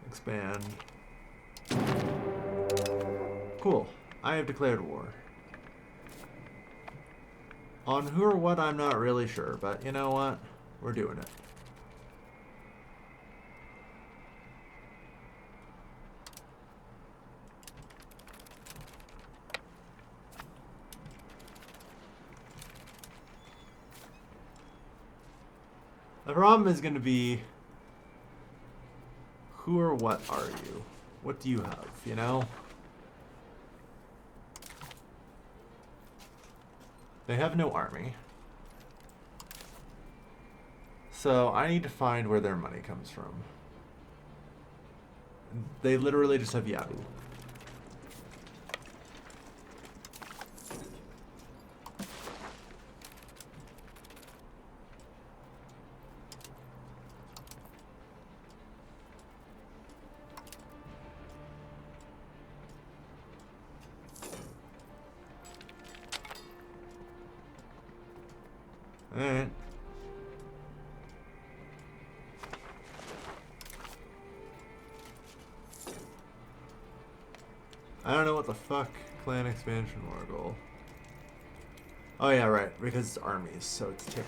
Expand. Cool. I have declared war. On who or what, I'm not really sure, but you know what? We're doing it. The problem is going to be, who or what are you? What do you have, you know? They have no army. So I need to find where their money comes from. They literally just have Yahoo. Alright. I don't know what the fuck. Clan expansion war goal. Oh yeah, right. Because it's armies, so it's ticking.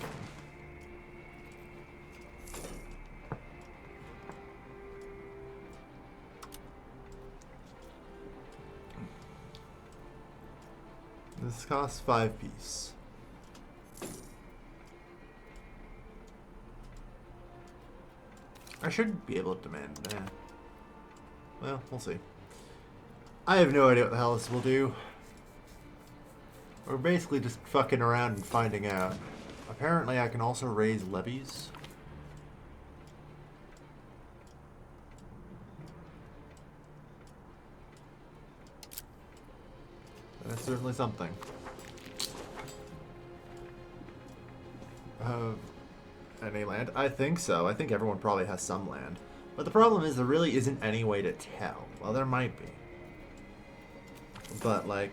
This costs 5 piece. I should be able to demand that. Well, we'll see. I have no idea what the hell this will do. We're basically just fucking around and finding out. Apparently I can also raise levies. That's certainly something. Any land? I think so. I think everyone probably has some land. But the problem is there really isn't any way to tell. Well, there might be. But, like...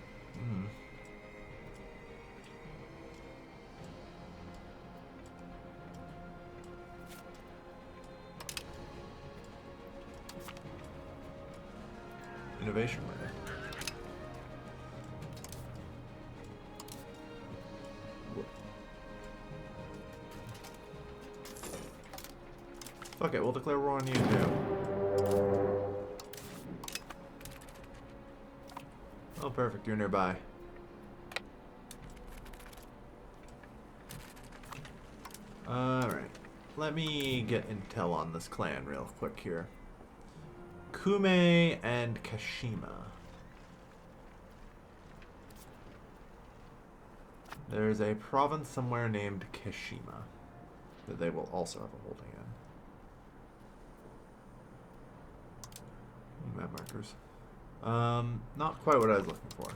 Innovation rate. Fuck it, we'll declare war on you too. Oh, perfect, you're nearby. Alright, let me get intel on this clan real quick here. Kume and Kashima. There's a province somewhere named Kashima that they will also have a holding in. Map markers. Not quite what I was looking for.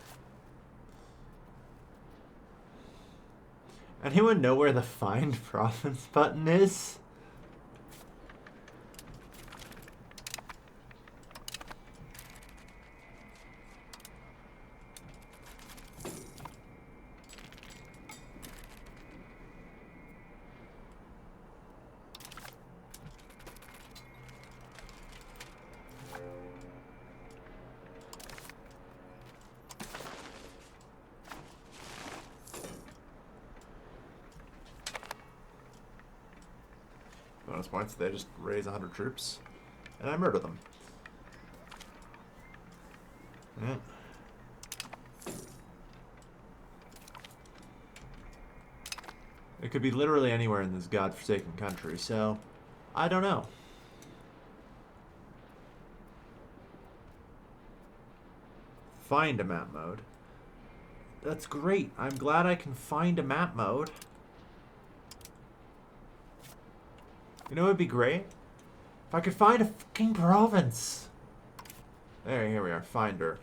Anyone know where the find province button is? Bonus points, they just raise 100 troops, and I murder them. Yeah. It could be literally anywhere in this godforsaken country, so I don't know. Find a map mode. That's great. I'm glad I can find a map mode. You know what would be great? I could find a fucking province. There, here we are. Finder.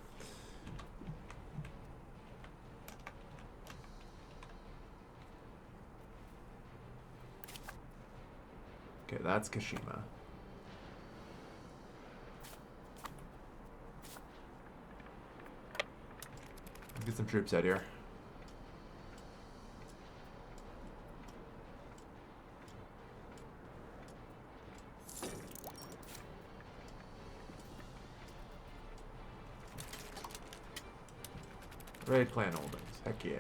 Okay, that's Kashima. Let's get some troops out here. Raid clan holdings. Heck yeah.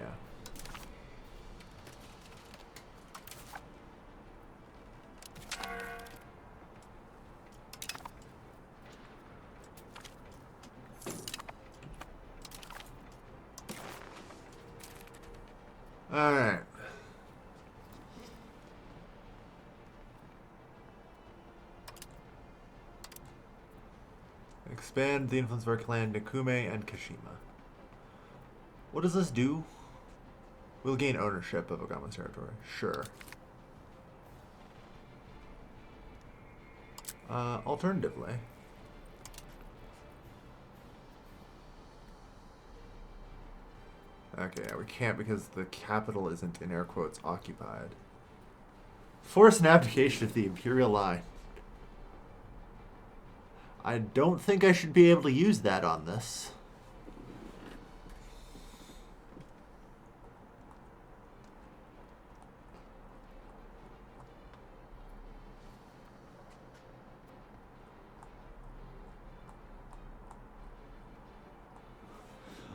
Alright. Expand the influence of our clan Nikume and Kashima. What does this do? We'll gain ownership of Ogama's territory. Sure. Alternatively. Okay, we can't because the capital isn't, in air quotes, occupied. Force an abdication of the Imperial line. I don't think I should be able to use that on this.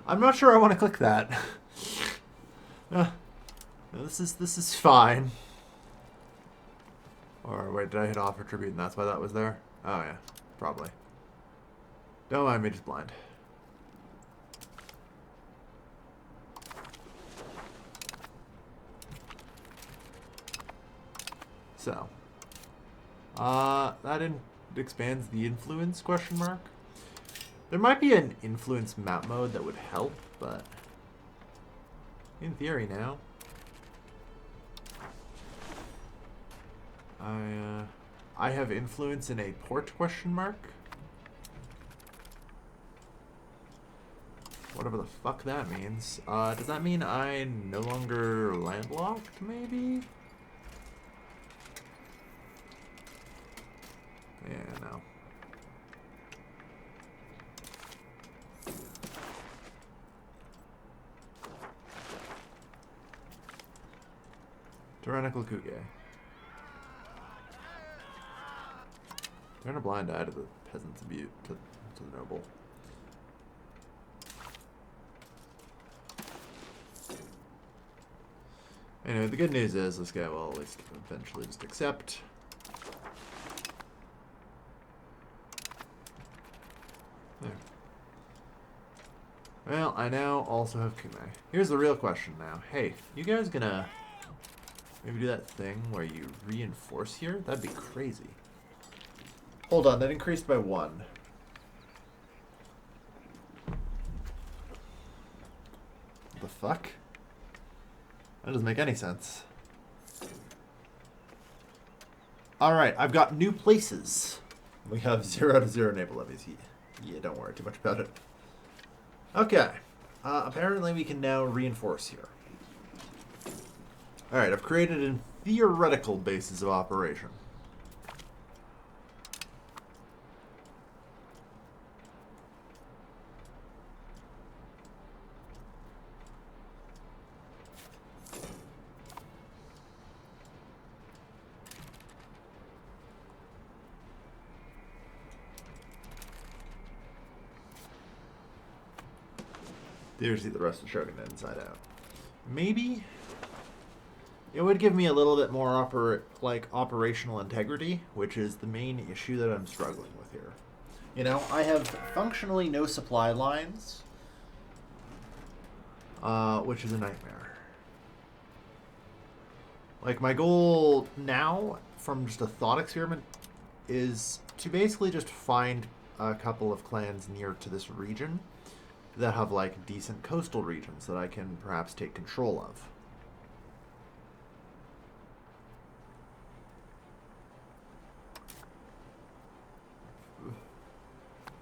I'm not sure I want to click that. This is fine. Or wait, did I hit offer tribute and that's why that was there? Oh yeah, probably. Don't mind me, just blind. So, that expands the influence question mark. There might be an influence map mode that would help, but in theory now. I have influence in a port question mark. Whatever the fuck that means. Does that mean I'm no longer landlocked, maybe? Yeah, no. Tyrannical Kuge. Turn a blind eye to the peasant's abuse, to the noble. Anyway, the good news is this guy will at least eventually just accept. There. Well, I now also have Kume. Here's the real question now. Hey, you guys gonna maybe do that thing where you reinforce here? That'd be crazy. Hold on, that increased by 1. The fuck? That doesn't make any sense. Alright, I've got new places. We have 0 to 0 naval levies. Yeah, don't worry too much about it. Okay. Apparently we can now reinforce here. Alright, I've created a theoretical basis of operation. There's the rest of the Shogun inside out. Maybe it would give me a little bit more operational integrity, which is the main issue that I'm struggling with here. You know, I have functionally no supply lines, which is a nightmare. Like, my goal now, from just a thought experiment, is to basically just find a couple of clans near to this region that have, like, decent coastal regions that I can perhaps take control of.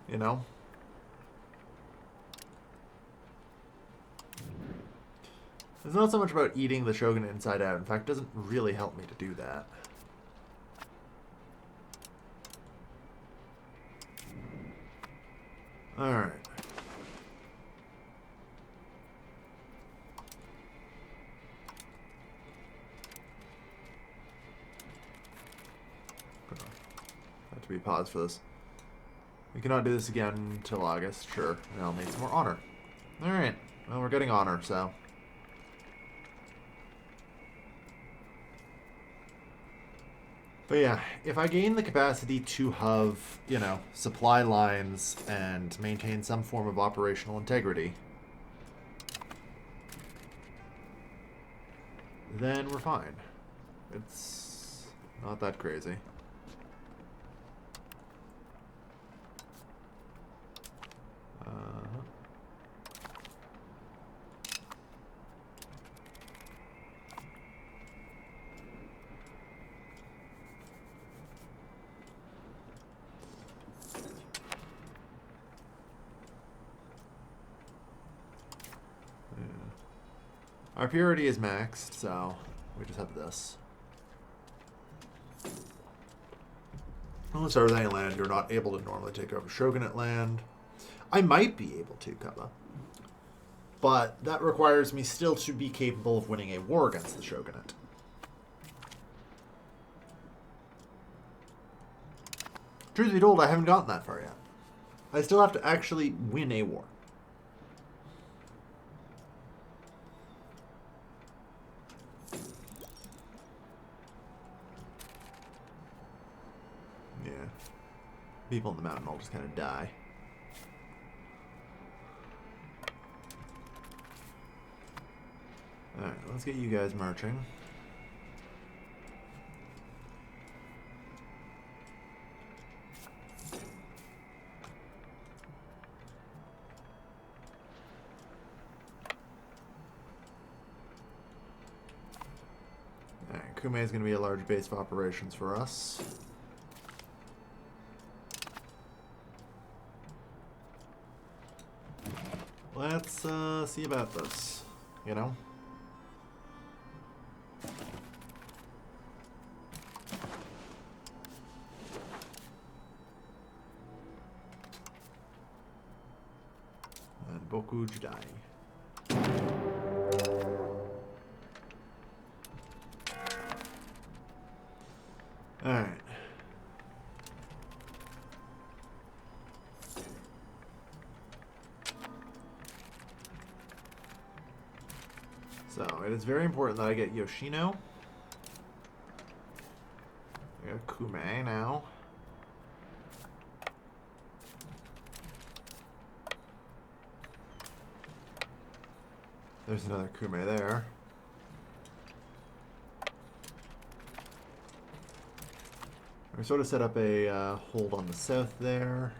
you know? It's not so much about eating the shogunate inside out. In fact, it doesn't really help me to do that. Alright. Have to be paused for this. We cannot do this again until August. Sure. And I'll need some more honor. Alright. Well, we're getting honor, so... But yeah, if I gain the capacity to have, you know, supply lines and maintain some form of operational integrity, then we're fine. It's not that crazy. Our purity is maxed, so we just have this. Almost everything land, you're not able to normally take over shogunate land. I might be able to, Kaba. But that requires me still to be capable of winning a war against the shogunate. Truth be told, I haven't gotten that far yet. I still have to actually win a war. Yeah. People in the mountain all just kind of die. Alright, let's get you guys marching. Alright, Kume is going to be a large base of operations for us. Let's see about this, you know? And Boku Jidai. Alright. So, it is very important that I get Yoshino. I got Kume now. There's another Kume there. We sort of set up a hold on the south there.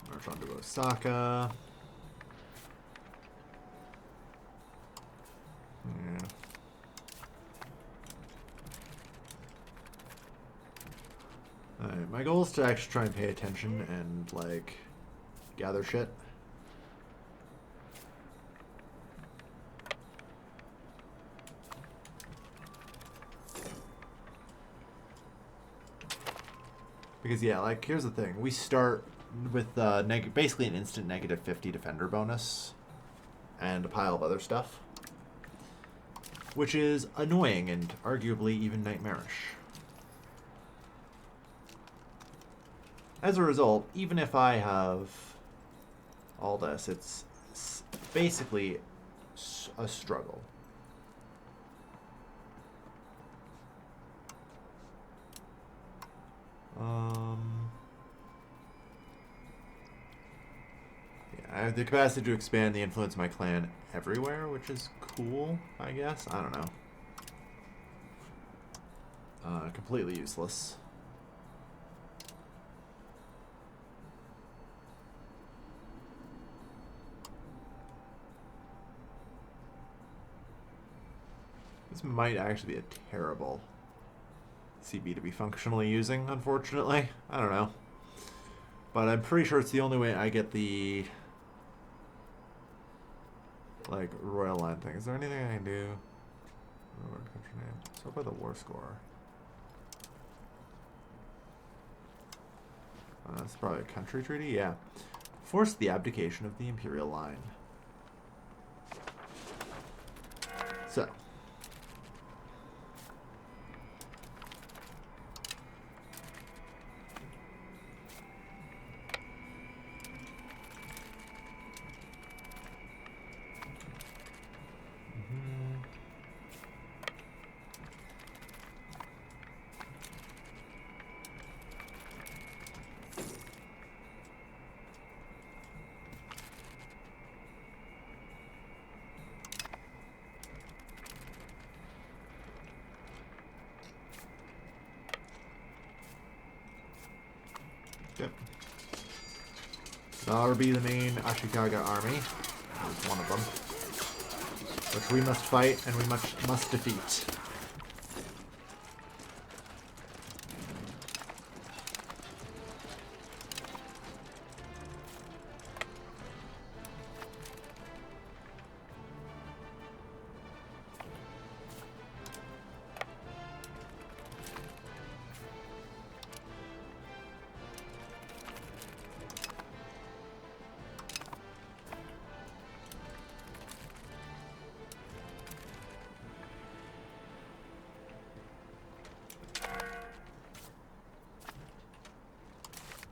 March on to Osaka. Yeah. Alright, my goal is to actually try and pay attention and, like, gather shit. Because, yeah, like, here's the thing. We start with basically an instant negative 50 defender bonus and a pile of other stuff, which is annoying and arguably even nightmarish. As a result, even if I have all this, it's basically a struggle. Yeah, I have the capacity to expand the influence of my clan everywhere, which is cool, I guess. I don't know. Completely useless. This This might actually be a terrible CB to be functionally using, unfortunately. I don't know. But I'm pretty sure it's the only way I get the, like, royal line thing. Is there anything I can do? Country name. So by the war score. That's probably a country treaty, yeah. Force the abdication of the imperial line. So. Yep. That'll be the main Ashikaga army. There's one of them. Which we must fight and we must defeat.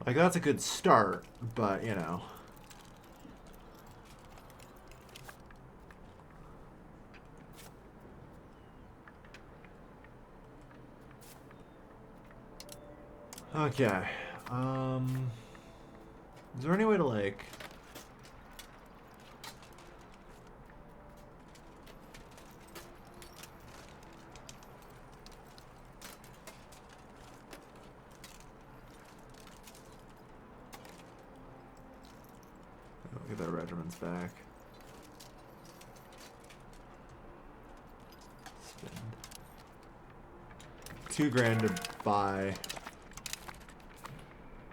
Like, that's a good start, but, you know. Okay. Is there any way to, like... Get their regiments back. Spend $2,000 to buy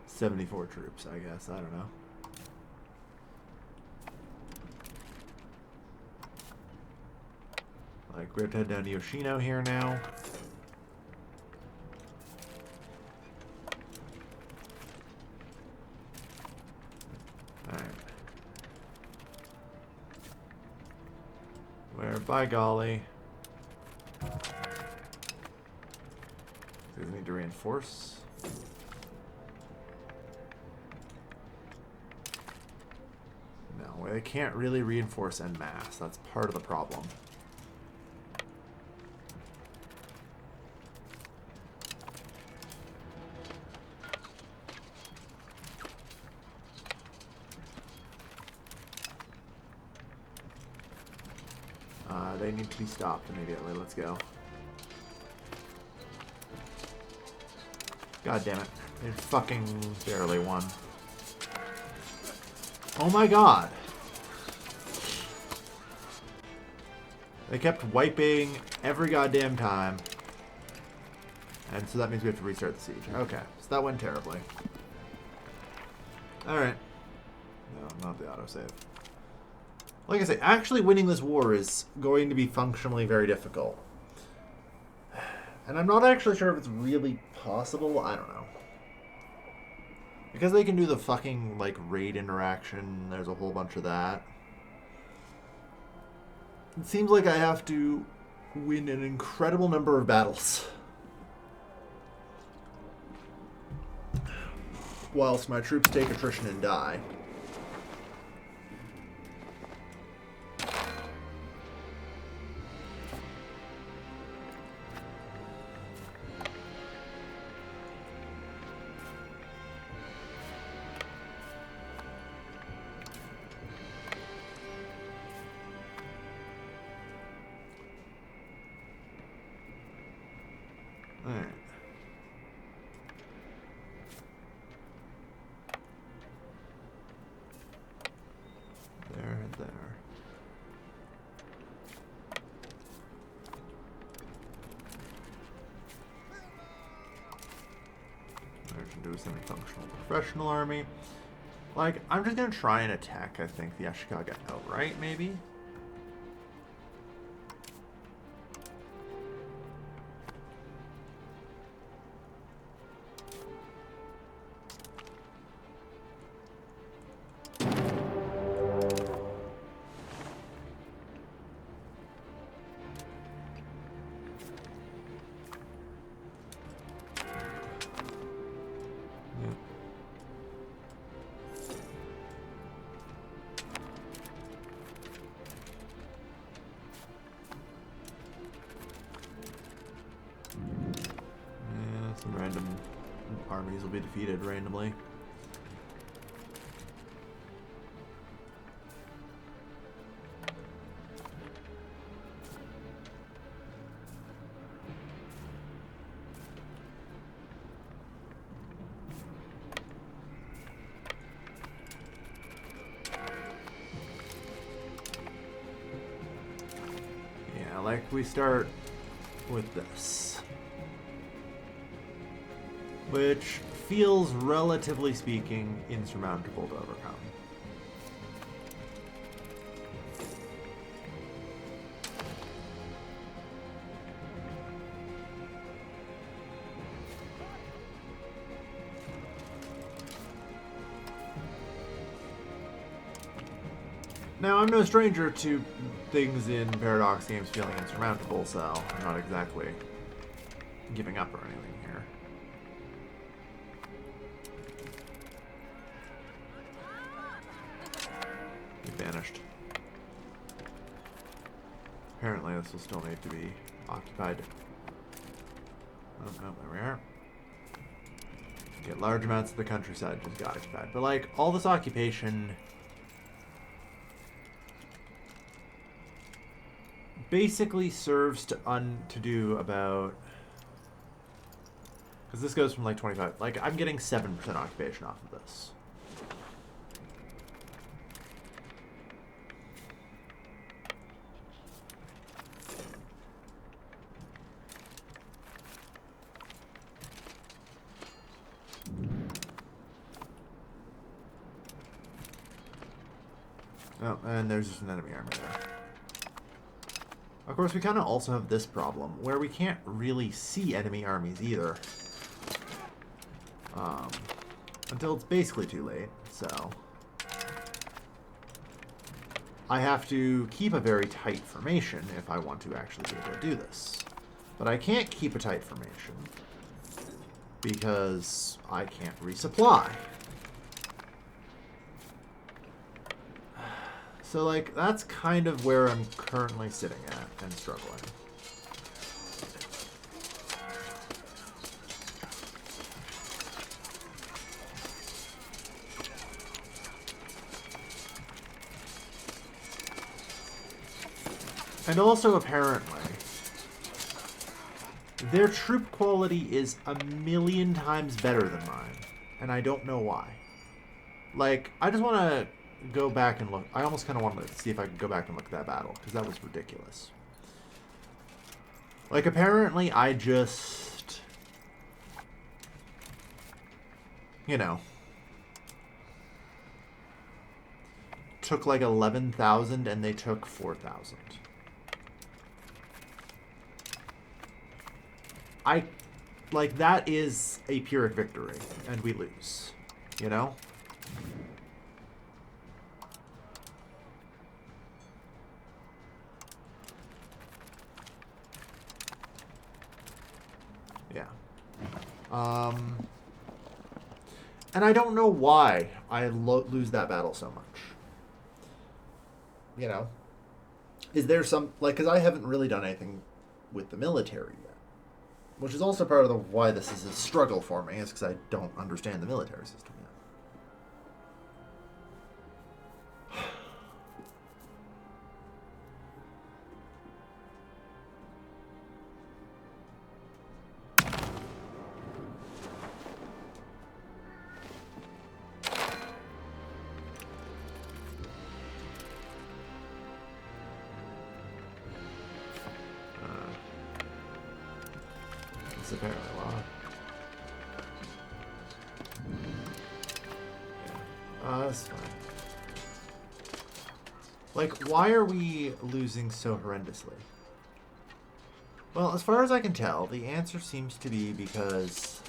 74 troops, I guess. I don't know. Like, we have to head down to Yoshino here now. By golly. Do we need to reinforce? No, they can't really reinforce en masse. That's part of the problem. They need to be stopped immediately. Let's go. God damn it. They fucking barely won. Oh my god. They kept wiping every goddamn time. And so that means we have to restart the siege. Okay. So that went terribly. Alright. No, not the autosave. Like I say, actually winning this war is going to be functionally very difficult. And I'm not actually sure if it's really possible. I don't know. Because they can do the fucking, like, raid interaction. There's a whole bunch of that. It seems like I have to win an incredible number of battles. Whilst my troops take attrition and die. Semi-functional professional army. Like, I'm just gonna try and attack, I think, the Ashikaga outright, maybe? Some random armies will be defeated randomly. Yeah, like we start with this. Which feels, relatively speaking, insurmountable to overcome. Now, I'm no stranger to things in Paradox games feeling insurmountable, so I'm not exactly giving up or anything here. Vanished. Apparently this will still need to be occupied. Oh, no, there we are. Get large amounts of the countryside just got occupied. But like, all this occupation basically serves to do about, because this goes from like 25, like I'm getting 7% occupation off of this. Oh, and there's just an enemy army there. Of course, we kind of also have this problem, where we can't really see enemy armies either. Until it's basically too late, so... I have to keep a very tight formation if I want to actually be able to do this. But I can't keep a tight formation, because I can't resupply. So, like, that's kind of where I'm currently sitting at and struggling. And also, apparently, their troop quality is a million times better than mine. And I don't know why. Like, I just want to go back and look. I almost kind of want to see if I can go back and look at that battle, because that was ridiculous. Like, apparently I just, you know, took like 11,000 and they took 4,000. Like, that is a Pyrrhic victory, and we lose, you know? Yeah. And I don't know why I lose that battle so much. You know? Is there some, like, because I haven't really done anything with the military yet. Which is also part of why this is a struggle for me, is because I don't understand the military system yet. Apparently a lot. That's fine. Like, why are we losing so horrendously? Well, as far as I can tell, the answer seems to be because...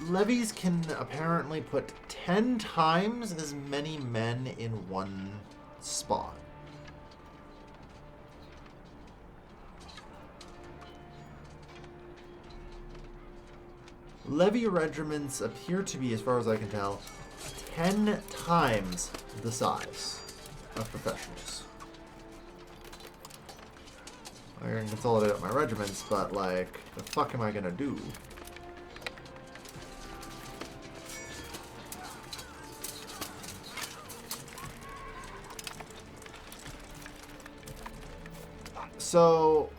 Levies can apparently put 10 times as many men in one spot. Levy regiments appear to be, as far as I can tell, 10 times the size of professionals. I can consolidate up my regiments, but, like, the fuck am I gonna do? So,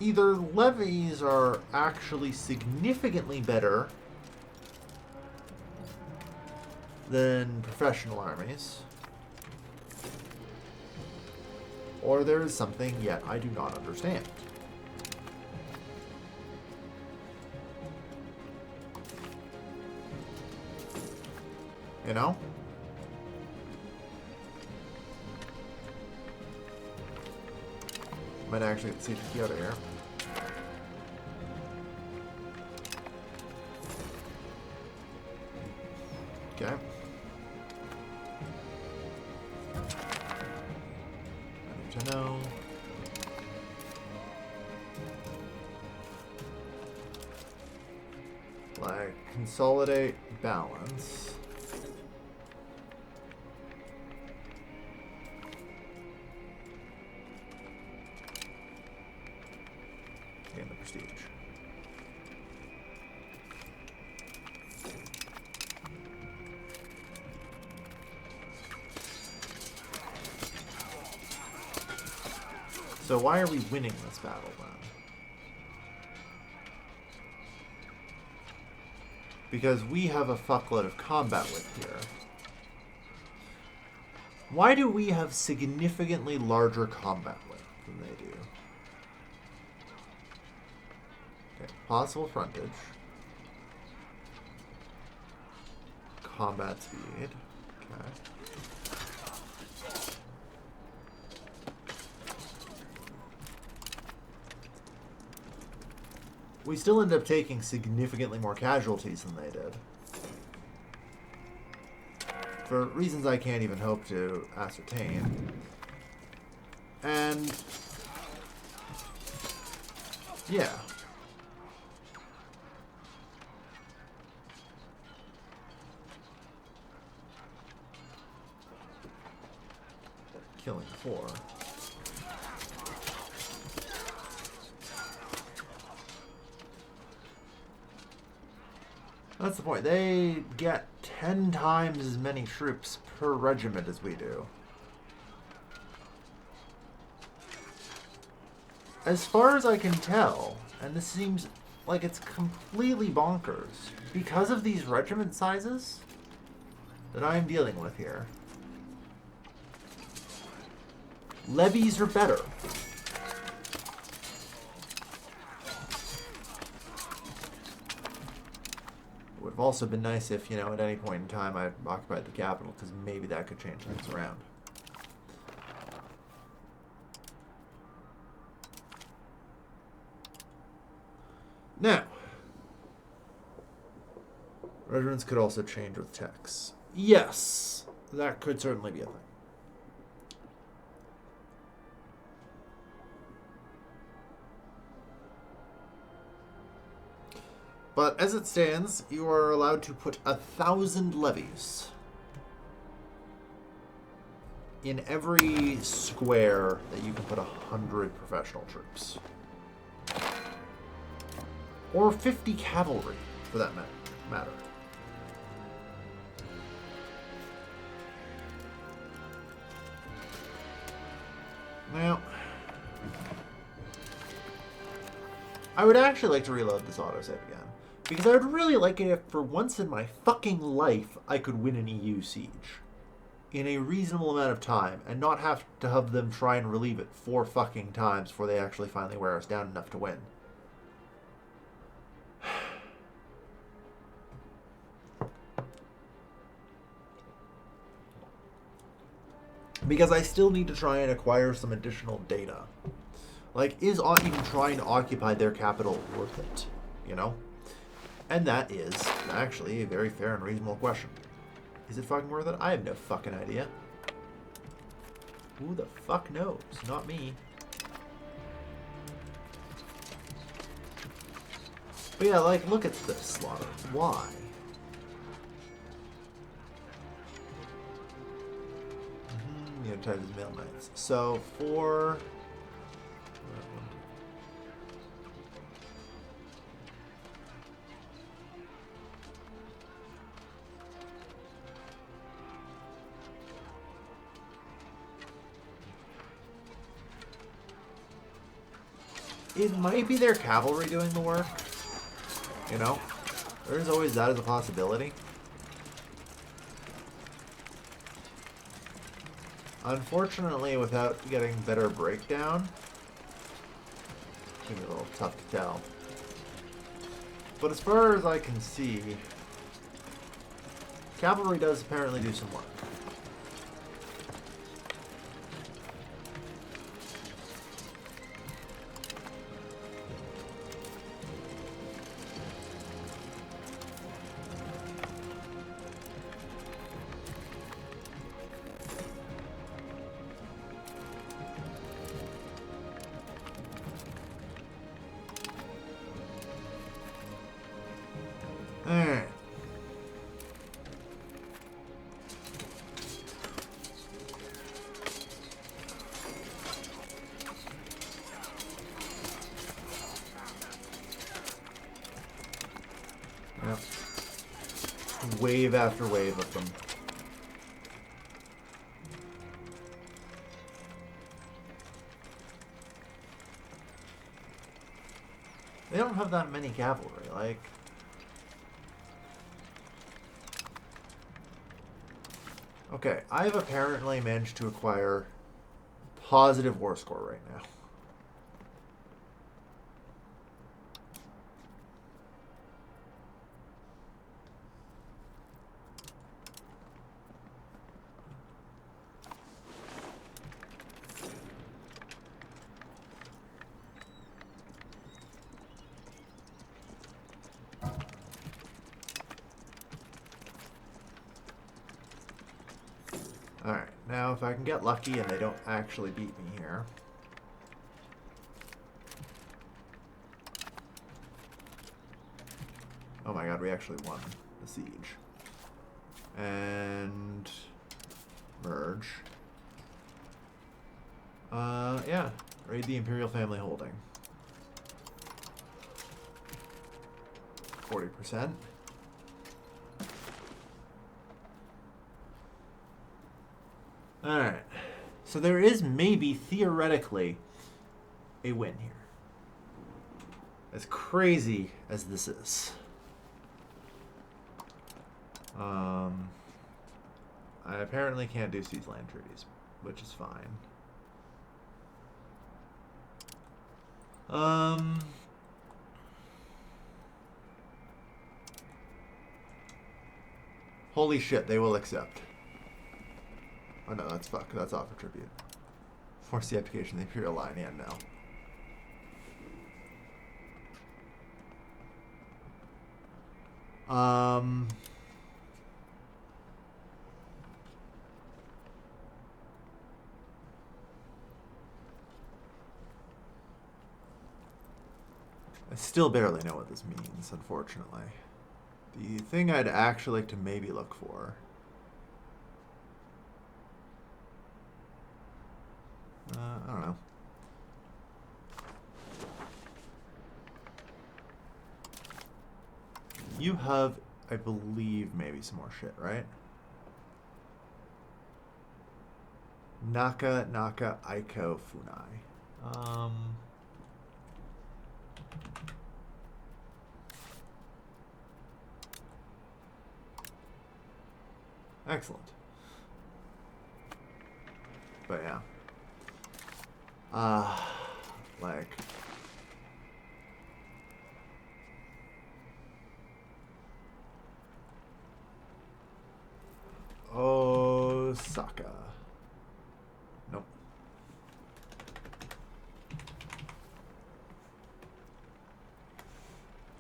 either levies are actually significantly better than professional armies, or there is something yet I do not understand. You know? Might actually get the CGT out of here. Okay. I need to know. Like, consolidate, balance. And the prestige. So why are we winning this battle then? Because we have a fuckload of combat with here. Why do we have significantly larger combat with than they do? Okay, possible frontage. Combat speed. Okay. We still end up taking significantly more casualties than they did. For reasons I can't even hope to ascertain. And... yeah. Killing 4. That's the point. They get 10 times as many troops per regiment as we do. As far as I can tell, and this seems like it's completely bonkers, because of these regiment sizes that I am dealing with here, levies are better. It would have also been nice if, you know, at any point in time I occupied the capital, because maybe that could change things around. Now, regiments could also change with techs. Yes, that could certainly be a thing. But as it stands, you are allowed to put 1,000 levies in every square that you can put 100 professional troops. Or 50 cavalry, for that matter. Now, I would actually like to reload this autosave again. Because I would really like it if for once in my fucking life I could win an EU siege. In a reasonable amount of time, and not have to have them try and relieve it 4 fucking times before they actually finally wear us down enough to win. Because I still need to try and acquire some additional data. Like, is even trying to occupy their capital worth it? You know? And that is actually a very fair and reasonable question. Is it fucking worth it? I have no fucking idea. Who the fuck knows? Not me. But yeah, like, look at this slaughter. Why? You know, type is male knights. So, for... It might be their cavalry doing the work. You know? There's always that as a possibility. Unfortunately, without getting better breakdown, it's going to be a little tough to tell. But as far as I can see, cavalry does apparently do some work. Alright. Yep. Wave after wave of them. They don't have that many cavalry, like... Okay, I've apparently managed to acquire positive war score right now. Alright, now if I can get lucky and they don't actually beat me here. Oh my god, we actually won the siege. And... merge. Yeah. Raid the Imperial Family Holding. 40%. Alright. So there is maybe, theoretically, a win here. As crazy as this is. I apparently can't do siege land treaties, which is fine. Holy shit, they will accept. Oh no, that's fuck. That's offer tribute. Force the application of the Imperial line and now. I still barely know what this means, unfortunately. The thing I'd actually like to maybe look for. I don't know. You have, I believe, maybe some more shit, right? Naka, Aiko, Funai. Excellent. But yeah. Like... Osaka. Nope.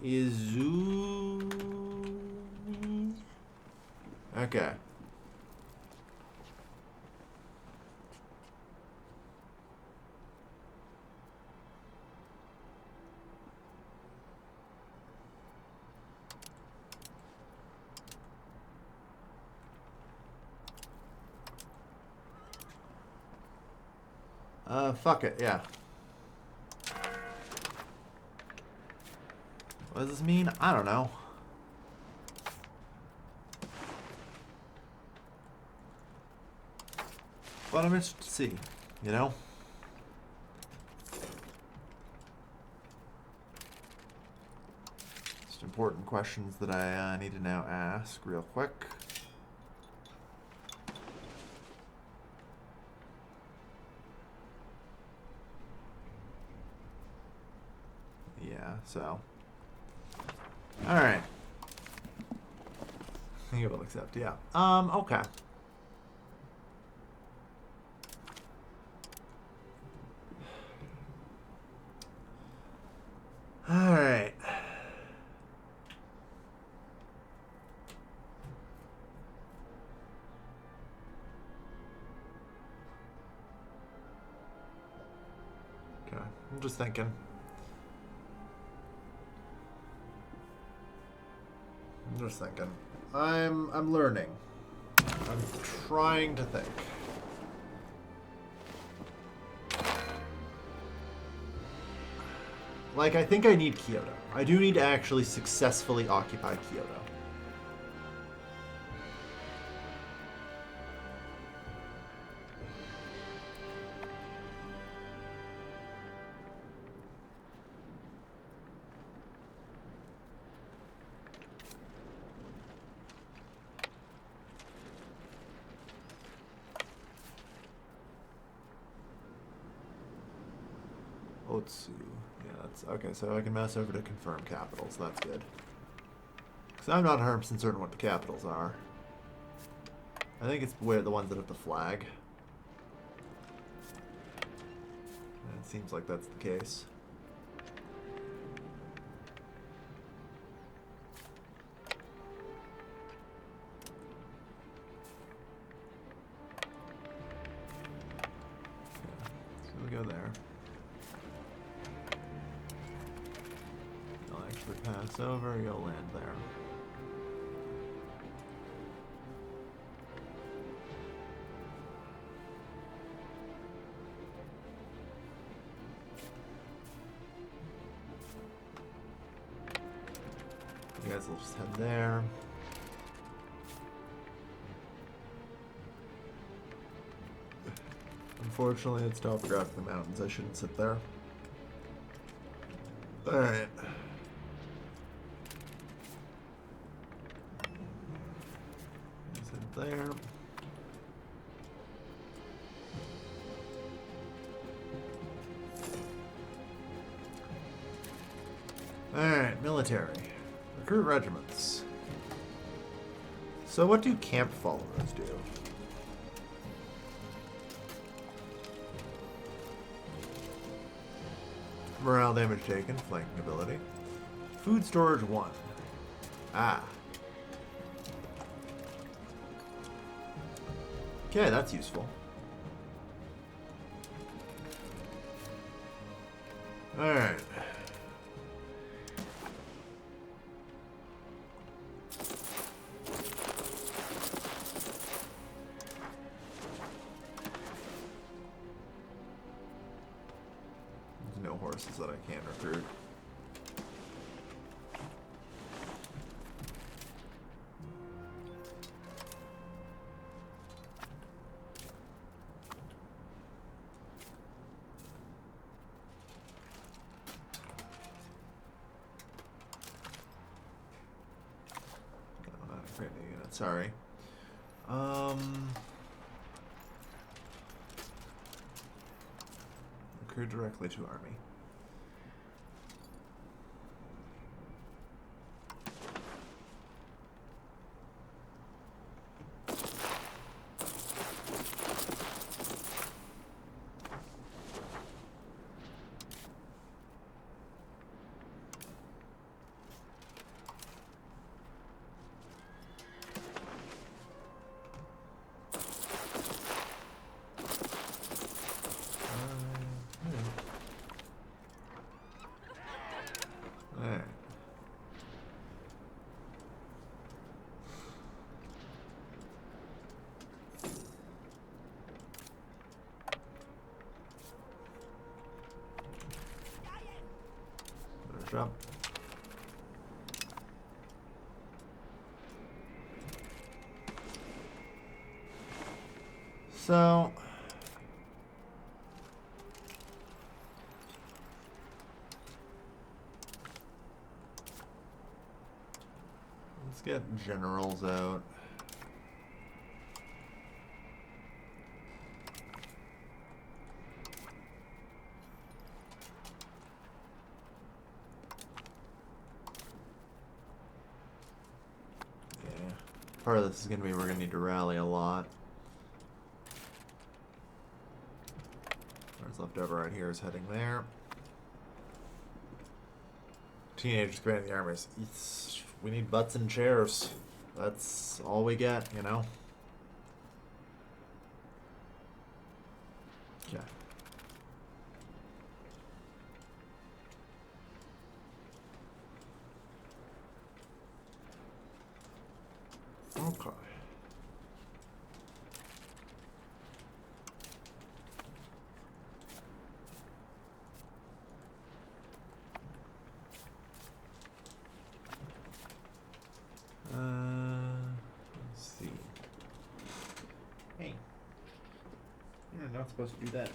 Izumi. Okay. Fuck it, yeah. What does this mean? I don't know. But I'm interested to see, you know? Just important questions that I need to now ask real quick. Yeah, so. Alright. You will accept, yeah. Okay. Alright. Okay, I'm just thinking. I'm learning. I'm trying to think. Like, I think I need Kyoto. I do need to actually successfully occupy Kyoto. Otsu. Yeah, that's okay. So I can mouse over to confirm capitals. That's good. Because I'm not 100% certain what the capitals are. I think it's where the ones that have the flag. And it seems like that's the case. Okay, so we go there. Pass over, you'll land there. You guys will just head there. Unfortunately, it's topographic mountains. I shouldn't sit there. Alright. There. Alright, military. Recruit regiments. So what do camp followers do? Morale damage taken, flanking ability. Food storage 1. Ah. Okay, that's useful. Alright. There's no horses that I can't recruit. it, sorry. Recruit directly to army. Jump. So let's get generals out. Part of this is going to be we're going to need to rally a lot. What's left over right here is heading there. Teenagers commanding the armies. We need butts and chairs. That's all we get, you know? Okay. Okay. Let's see. Hey, you're not supposed to do that.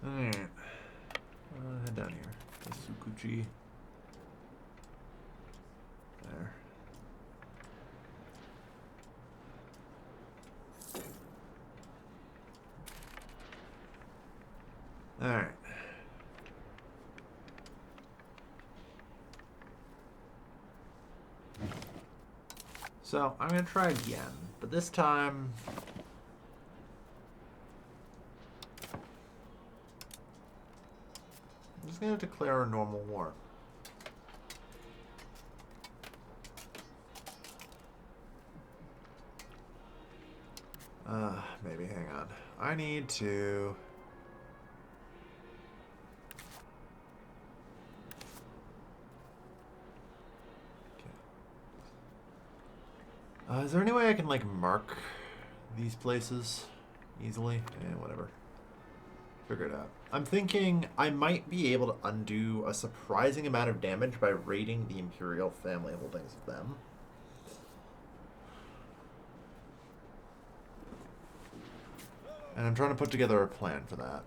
Alright. Head down here. Sukuchi. There. Alright. So, I'm going to try again, but this time I'm just going to declare a normal war. Maybe, hang on. I need to... is there any way I can, like, mark these places easily? Whatever. Figure it out. I'm thinking I might be able to undo a surprising amount of damage by raiding the Imperial family holdings of them. And I'm trying to put together a plan for that.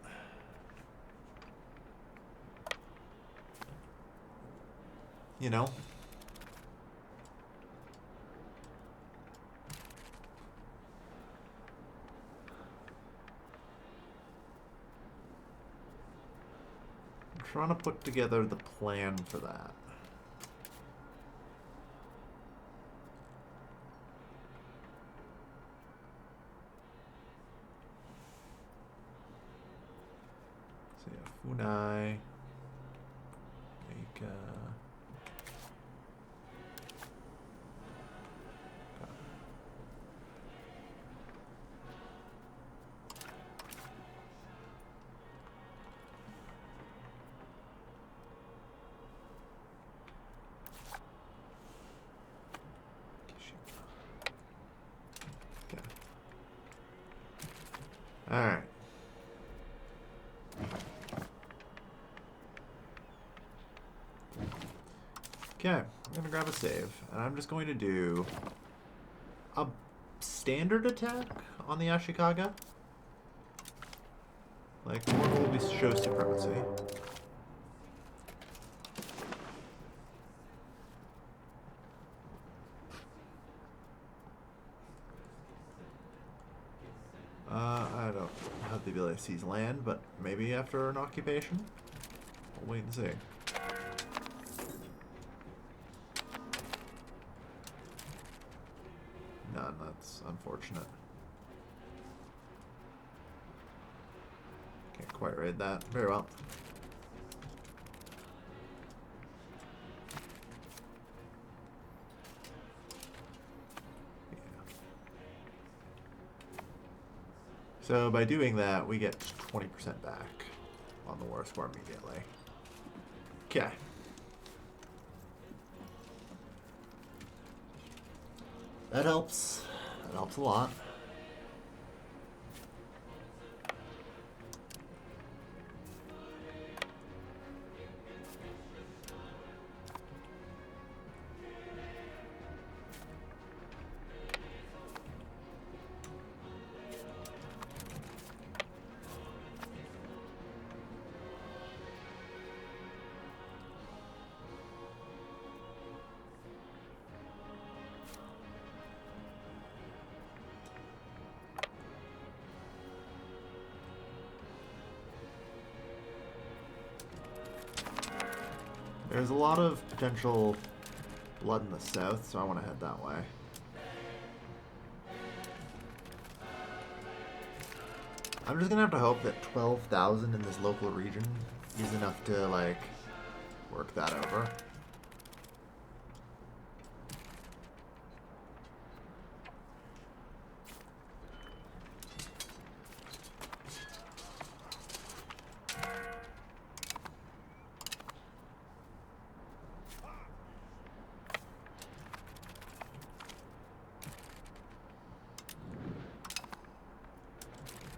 You know? Trying to put together the plan for that. So yeah, Funai, Mika. Alright. Okay, I'm going to grab a save, and I'm just going to do a standard attack on the Ashikaga. Like, more will be show supremacy. I don't have the ability to seize land, but maybe after an occupation? We'll wait and see. None, that's unfortunate. Can't quite raid that. Very well. So by doing that, we get 20% back on the war score immediately. Okay. That helps. That helps a lot. There's a lot of potential blood in the south, so I want to head that way. I'm just gonna have to hope that 12,000 in this local region is enough to, like, work that over.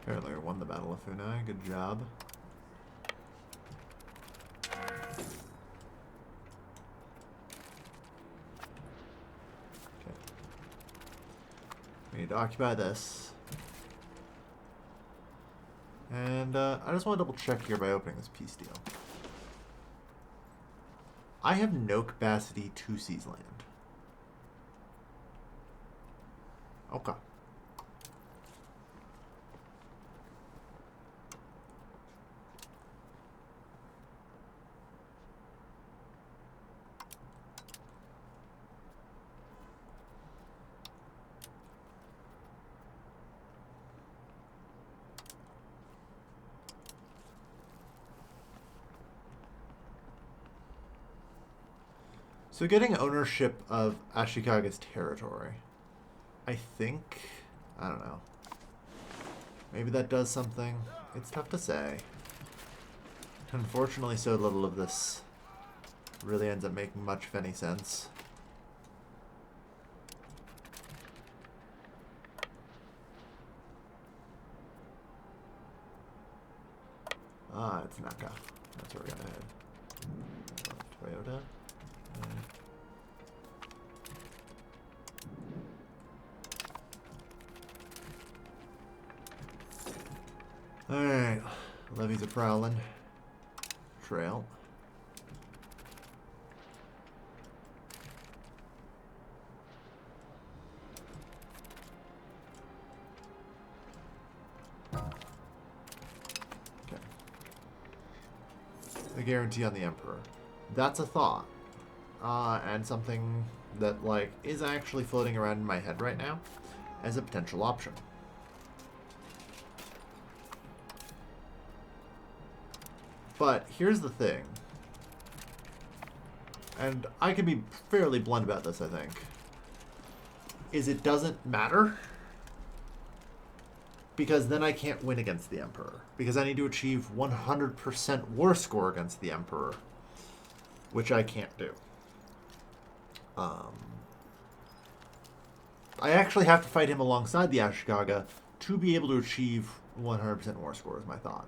Apparently we won the Battle of Funai. Good job. Okay. We need to occupy this. And I just want to double check here by opening this peace deal. I have no capacity to seize land. Okay. So getting ownership of Ashikaga's territory, I think, I don't know, maybe that does something. It's tough to say. Unfortunately, so little of this really ends up making much of any sense. Ah, it's Naka. That's where we're gonna head. Toyota. Alright, levies are prowling. Trail. Okay. The guarantee on the Emperor. That's a thought. And something that, like, is actually floating around in my head right now as a potential option. But here's the thing, and I can be fairly blunt about this, I think, is it doesn't matter, because then I can't win against the Emperor, because I need to achieve 100% war score against the Emperor, which I can't do. I actually have to fight him alongside the Ashikaga to be able to achieve 100% war score, is my thought.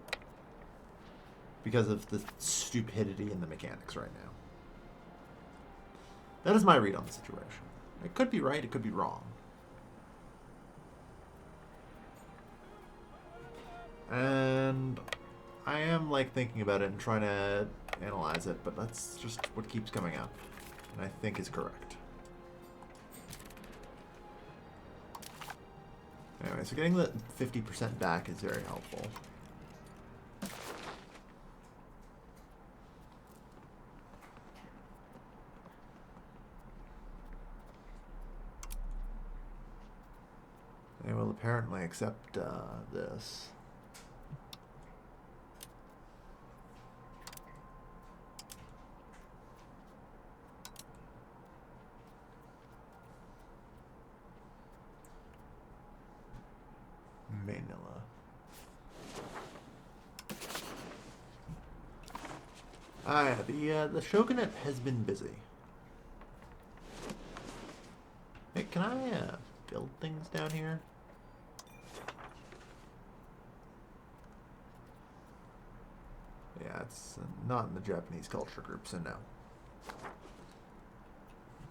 Because of the stupidity in the mechanics right now. That is my read on the situation. It could be right, it could be wrong. And I am, like, thinking about it and trying to analyze it, but that's just what keeps coming up. And I think is correct. Anyway, Anyway, so getting the 50% back is very helpful. They will apparently accept this. Manila. Ah, yeah, the shogunate has been busy. Hey, can I build things down here? Yeah, it's not in the Japanese culture group, so no.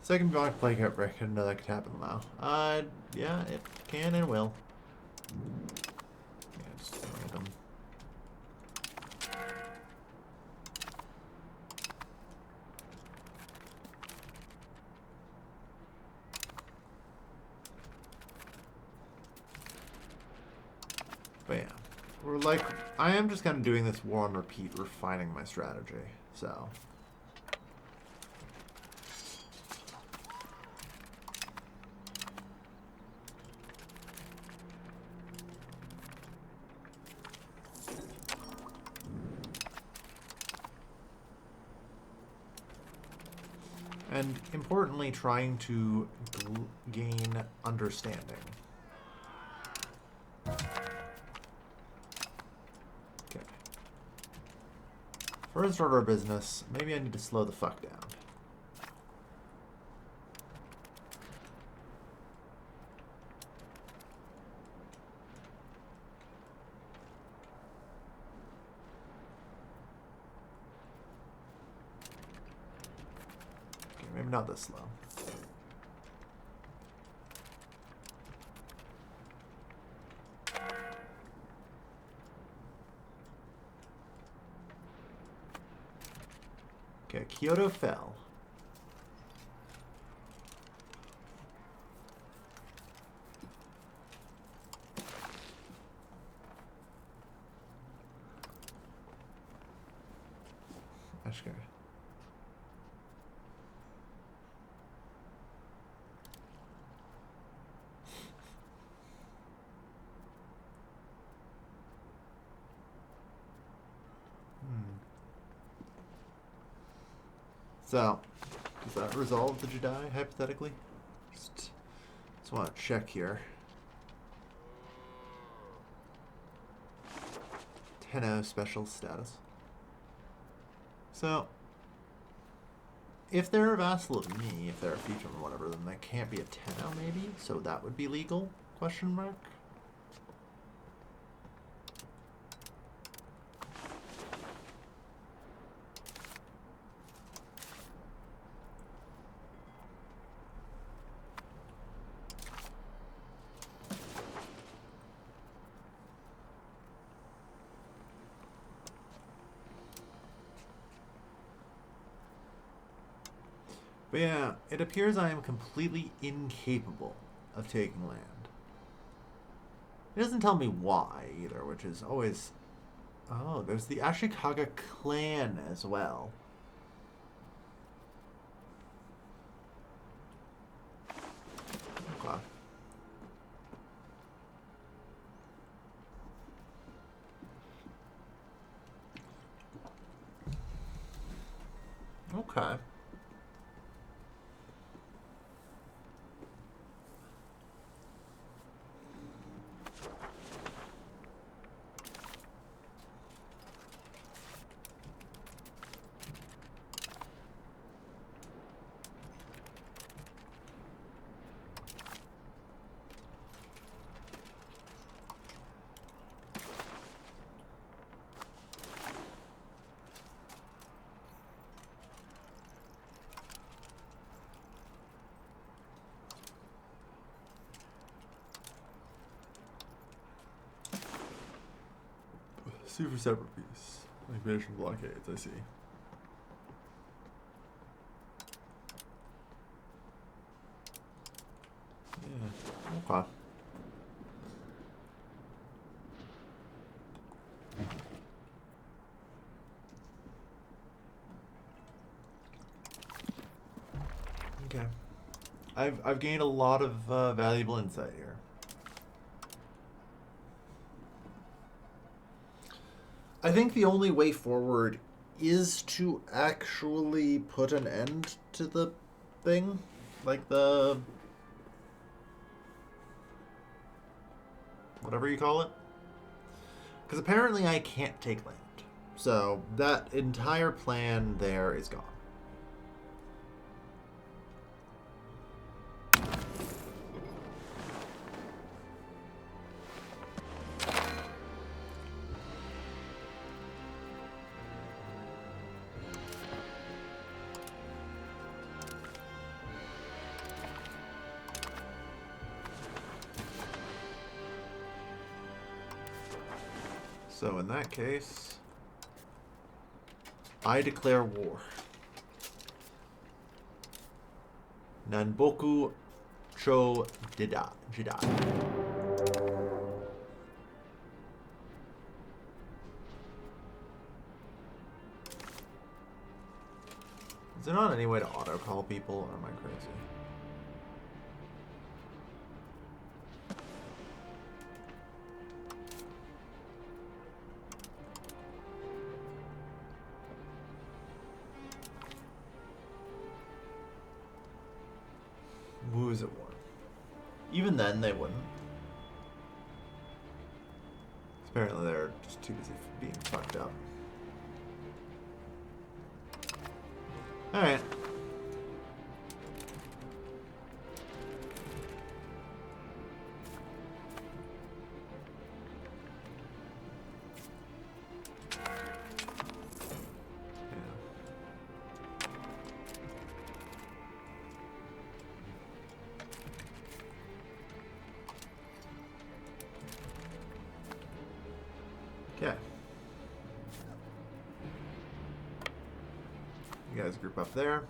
Second biotic plague outbreak, I didn't know that could happen now. Yeah, it can and will. Yeah, just random. But yeah, we're like, I am just kind of doing this war on repeat, refining my strategy, so. And importantly, trying to gain understanding. Okay. First order of business, maybe I need to slow the fuck down. Okay, maybe not this slow. Okay, Kyoto fell. That's good. So, does that resolve the Jedi, hypothetically? Just want to check here. 10-0 special status. So, if they're a vassal of me, if they're a fiefdom or whatever, then they can't be a 10-0 maybe? So that would be legal? Question mark? But yeah, it appears I am completely incapable of taking land. It doesn't tell me why either, which is always... Oh, there's the Ashikaga clan as well. Okay. Okay. Super separate piece. Invasion blockades, I see. Yeah, okay. Okay. I've gained a lot of valuable insight here. I think the only way forward is to actually put an end to the thing. Like the... whatever you call it. Because apparently I can't take land. So that entire plan there is gone. So in that case, I declare war. Nanboku cho Jidai. Is there not any way to auto-call people, or am I crazy? Woo's at war. Even then, they wouldn't. Apparently, they're just too busy being fucked up. Alright. Okay. You guys group up there.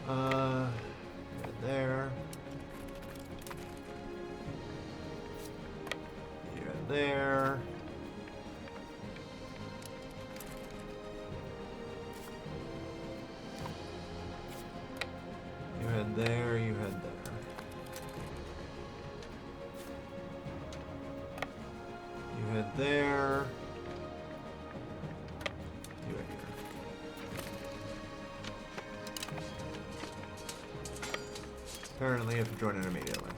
Right there. You're there. You head there, you head there. You head there. You head here. Apparently you have to join it immediately.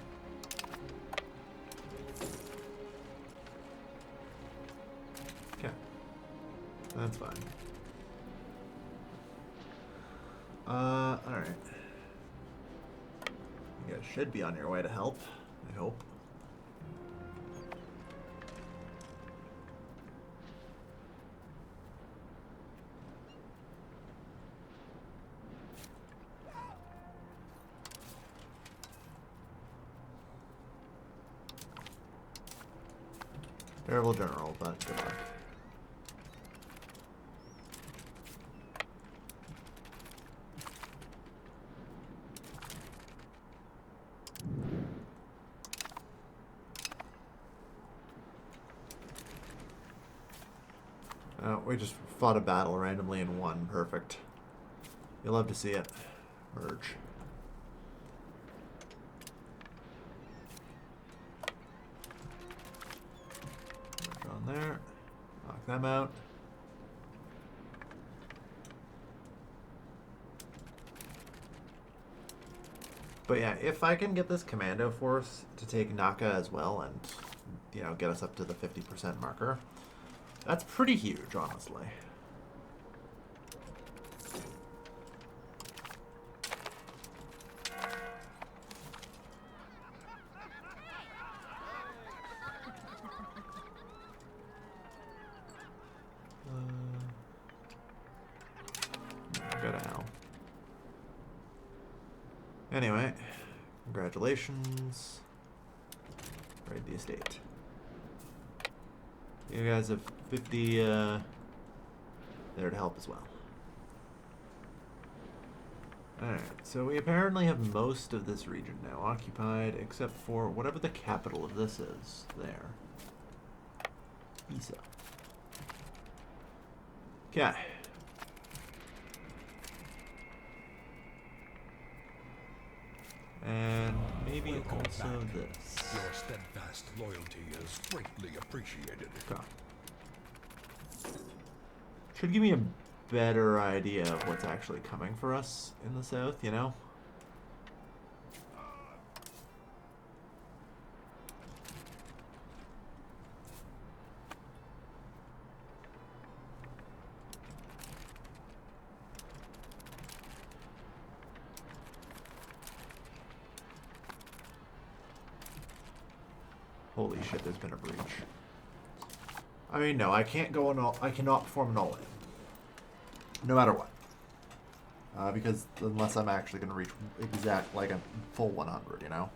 Okay. That's fine. Alright. You guys should be on your way to help, I hope. Terrible general, but good luck. We just fought a battle randomly and won. Perfect. You'll love to see it. Merge. Merge on there. Knock them out. But yeah, if I can get this commando force to take Naka as well and, you know, get us up to the 50% marker, that's pretty huge, honestly. Go to hell. Anyway, congratulations. Raid the estate. You guys have 50 there to help as well. Alright, so we apparently have most of this region now occupied, except for whatever the capital of this is. There. Isa. Okay. And maybe also this. Your steadfast loyalty is greatly appreciated. Okay. Should give me a better idea of what's actually coming for us in the south, you know? Holy shit, there's been a breach. I mean, no, I can't go on all... I cannot perform an all-in. No matter what. Because unless I'm actually going to reach exact, like, a full 100, you know?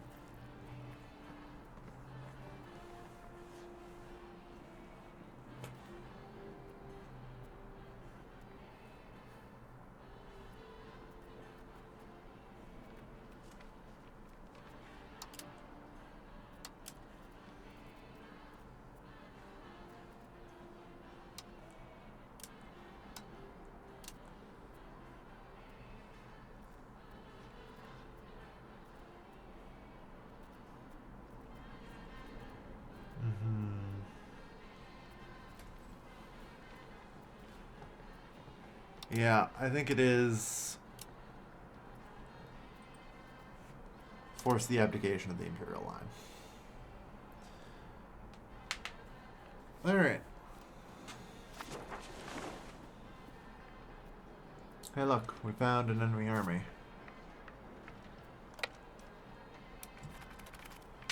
Yeah, I think it is force the abdication of the Imperial line. Alright. Hey look, we found an enemy army.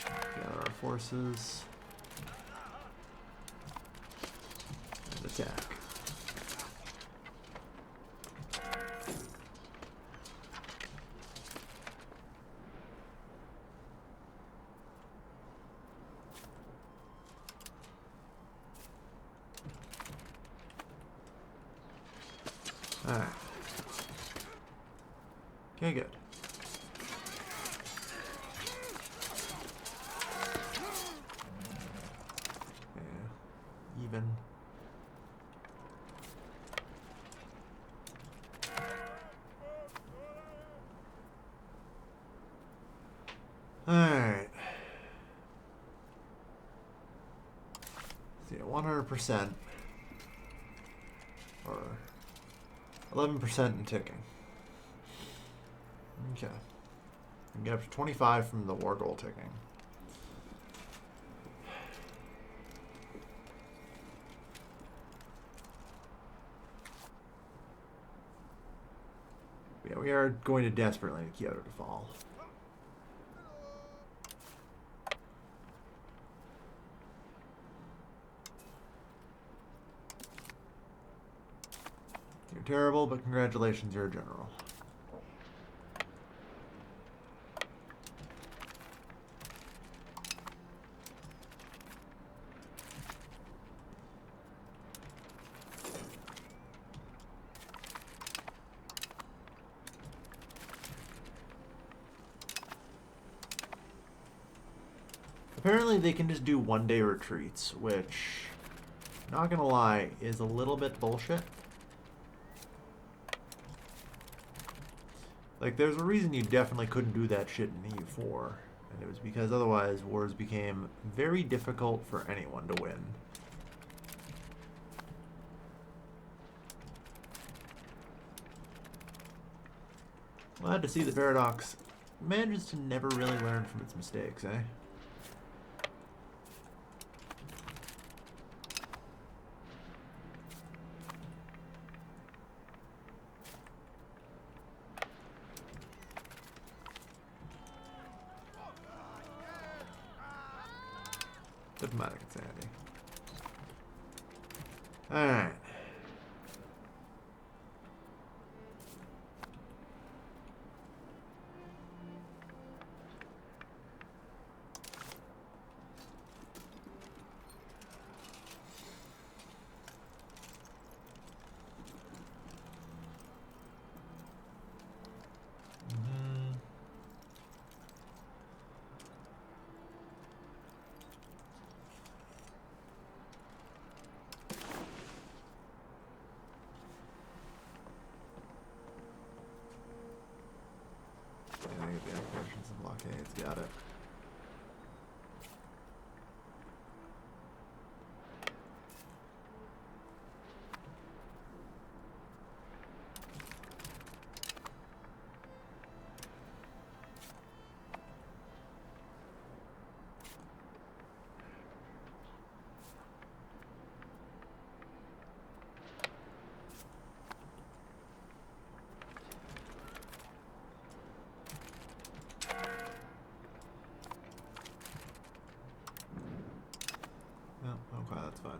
Gather our forces. And attack. Alright. Okay, good. Yeah, even. Alright. See, 100%. Or 11% and ticking. Okay. We get up to 25 from the war goal ticking. Yeah, we are going to desperately need Kyoto to fall. You're terrible, but congratulations, you're a general. Apparently they can just do one-day retreats, which, not gonna lie, is a little bit bullshit. Like, there's a reason you definitely couldn't do that shit in EU4, and it was because otherwise wars became very difficult for anyone to win. Glad to see that Paradox manages to never really learn from its mistakes, eh? Diplomatic insanity. Alright. Advanced portions and blockades. Got it. Okay, that's fine.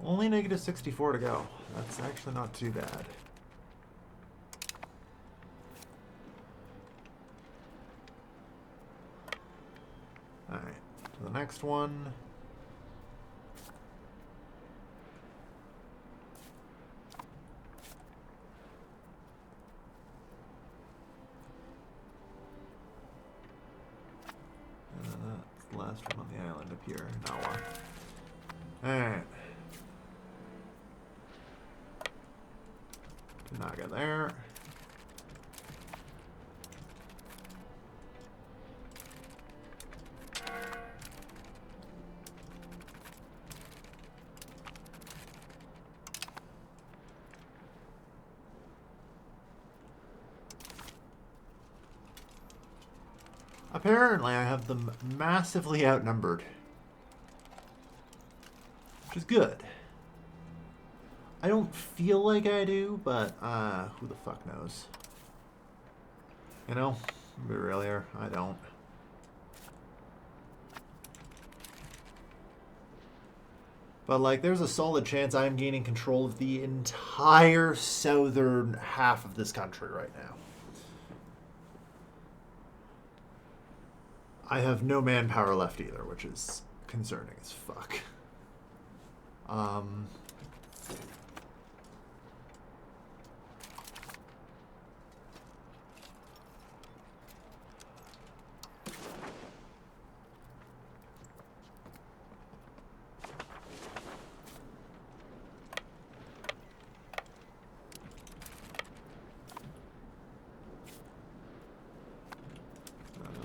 Only negative 64 to go. That's actually not too bad. Alright, to the next one. That's the last one on the island up here. Now what? Alright. Naga there. Apparently, I have them massively outnumbered, which is good. I don't feel like I do, but who the fuck knows? You know, be real here, I don't. But like, there's a solid chance I'm gaining control of the entire southern half of this country right now. I have no manpower left either, which is concerning as fuck.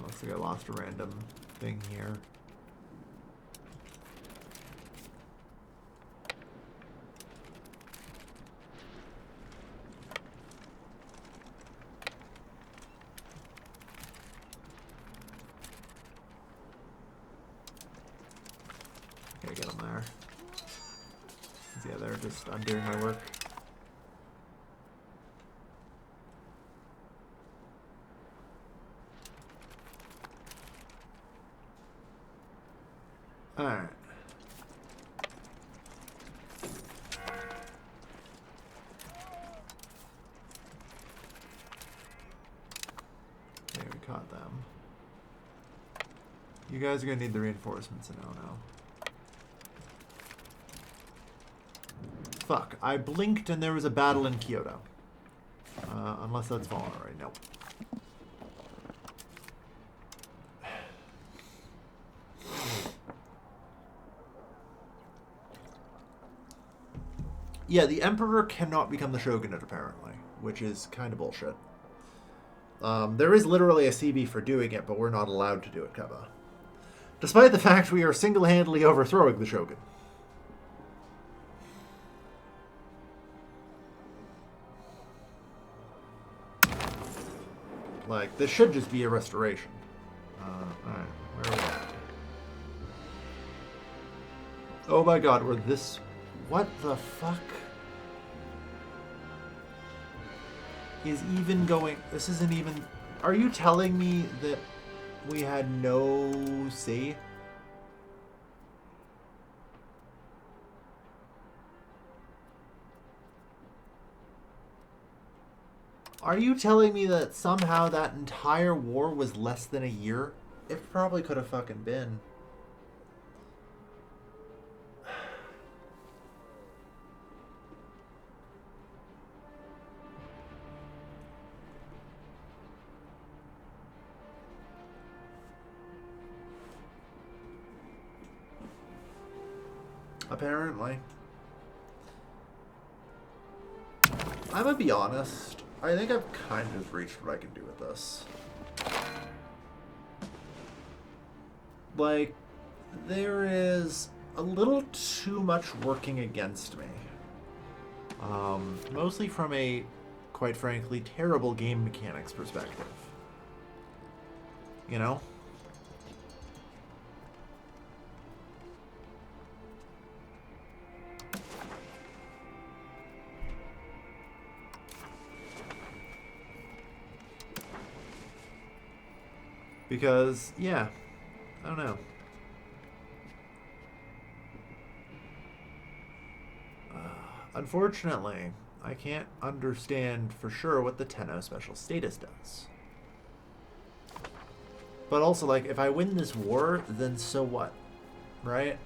Looks like I lost a random thing here. Okay, get them there. Yeah, they're just undoing my work. Alright. Okay, we caught them. You guys are gonna need the reinforcements in Oh-No. Fuck, I blinked and there was a battle in Kyoto. Unless that's fallen already. Nope. Yeah, the Emperor cannot become the Shogunate, apparently, which is kind of bullshit. There is literally a CB for doing it, but we're not allowed to do it, Kaba. Despite the fact we are single-handedly overthrowing the Shogun. Like, this should just be a restoration. Alright, where are we at? Oh my god, we're this... What the fuck is even going... This isn't even... Are you telling me that we had no say? Are you telling me that somehow that entire war was less than a year? It probably could have fucking been. Apparently. I'm gonna be honest. I think I've kind of reached what I can do with this. Like, there is a little too much working against me. Mostly from a, quite frankly, terrible game mechanics perspective. You know? Because, yeah, I don't know. Unfortunately, I can't understand for sure what the Tenno special status does. But also, like, if I win this war, then so what? Right?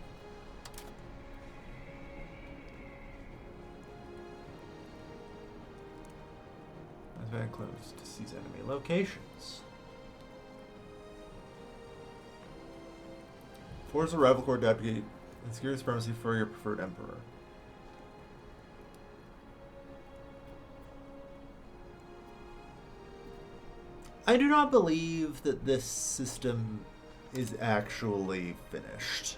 That's very close to seize enemy locations. Force a rival corps deputy and secure supremacy for your preferred emperor. I do not believe that this system is actually finished.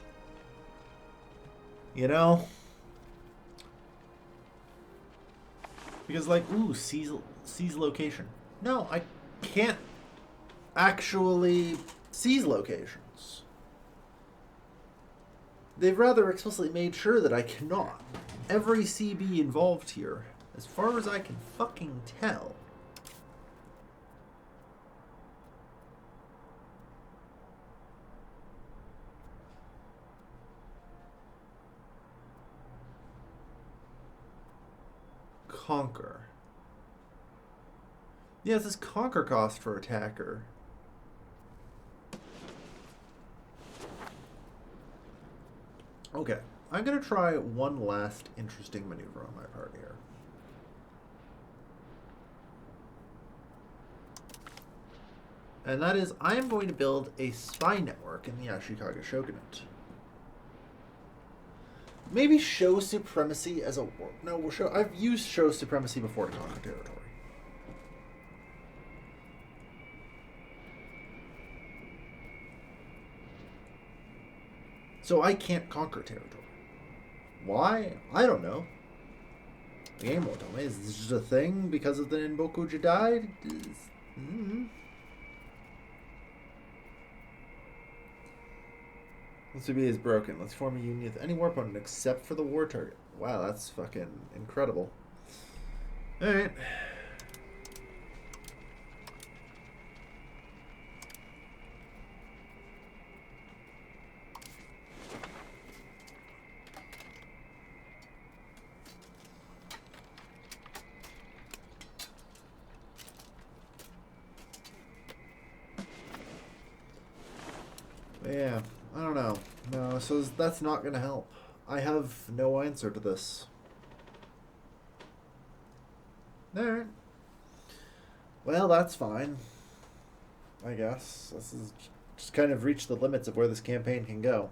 You know? Because, like, ooh, seize location. No, I can't actually seize locations. They've rather explicitly made sure that I cannot. Every CB involved here, as far as I can fucking tell, conquer. Yeah, it says conquer cost for attacker. Okay, I'm going to try one last interesting maneuver on my part here. And that is, I am going to build a spy network in the Ashikaga Shogunate. Maybe show supremacy as a war. No, we'll show. I've used show supremacy before to conquer territory. So I can't conquer territory. Why? I don't know. The game won't tell me. Is this just a thing because of the Ninboku died? This would be is broken. Let's form a union with any war opponent except for the war target. Wow, that's fucking incredible. Alright. Yeah, I don't know. No, so that's not going to help. I have no answer to this. Alright. Well, that's fine. I guess. This is just kind of reached the limits of where this campaign can go.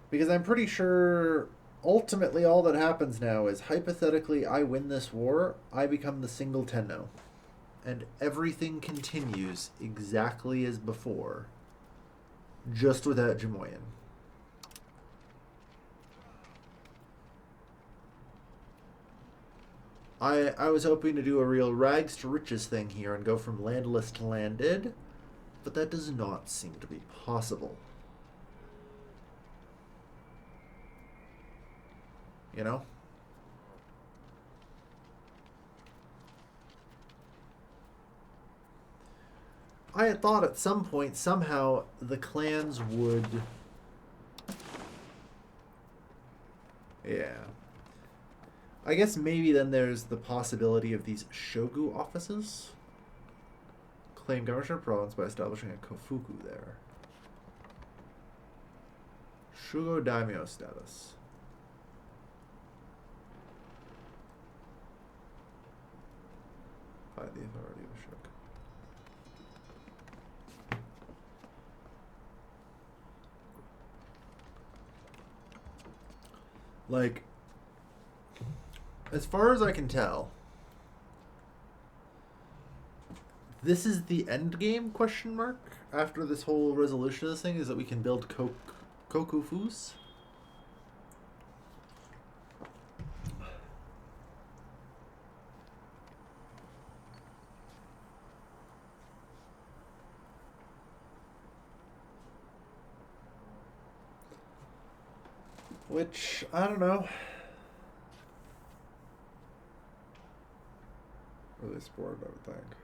Because I'm pretty sure ultimately all that happens now is hypothetically I win this war, I become the single Tenno. And everything continues exactly as before. Just without Jamoyan. I was hoping to do a real rags to riches thing here and go from landless to landed, but that does not seem to be possible. You know? I had thought at some point, somehow, the clans would... Yeah. I guess maybe then there's the possibility of these shogu offices. Claim governorship of province by establishing a kofuku there. Shugo daimyo status. By the authority of a shogun. Like, as far as I can tell, this is the end game, question mark, after this whole resolution of this thing, is that we can build Kokufus. Which, I don't know. Really supportive, I would think.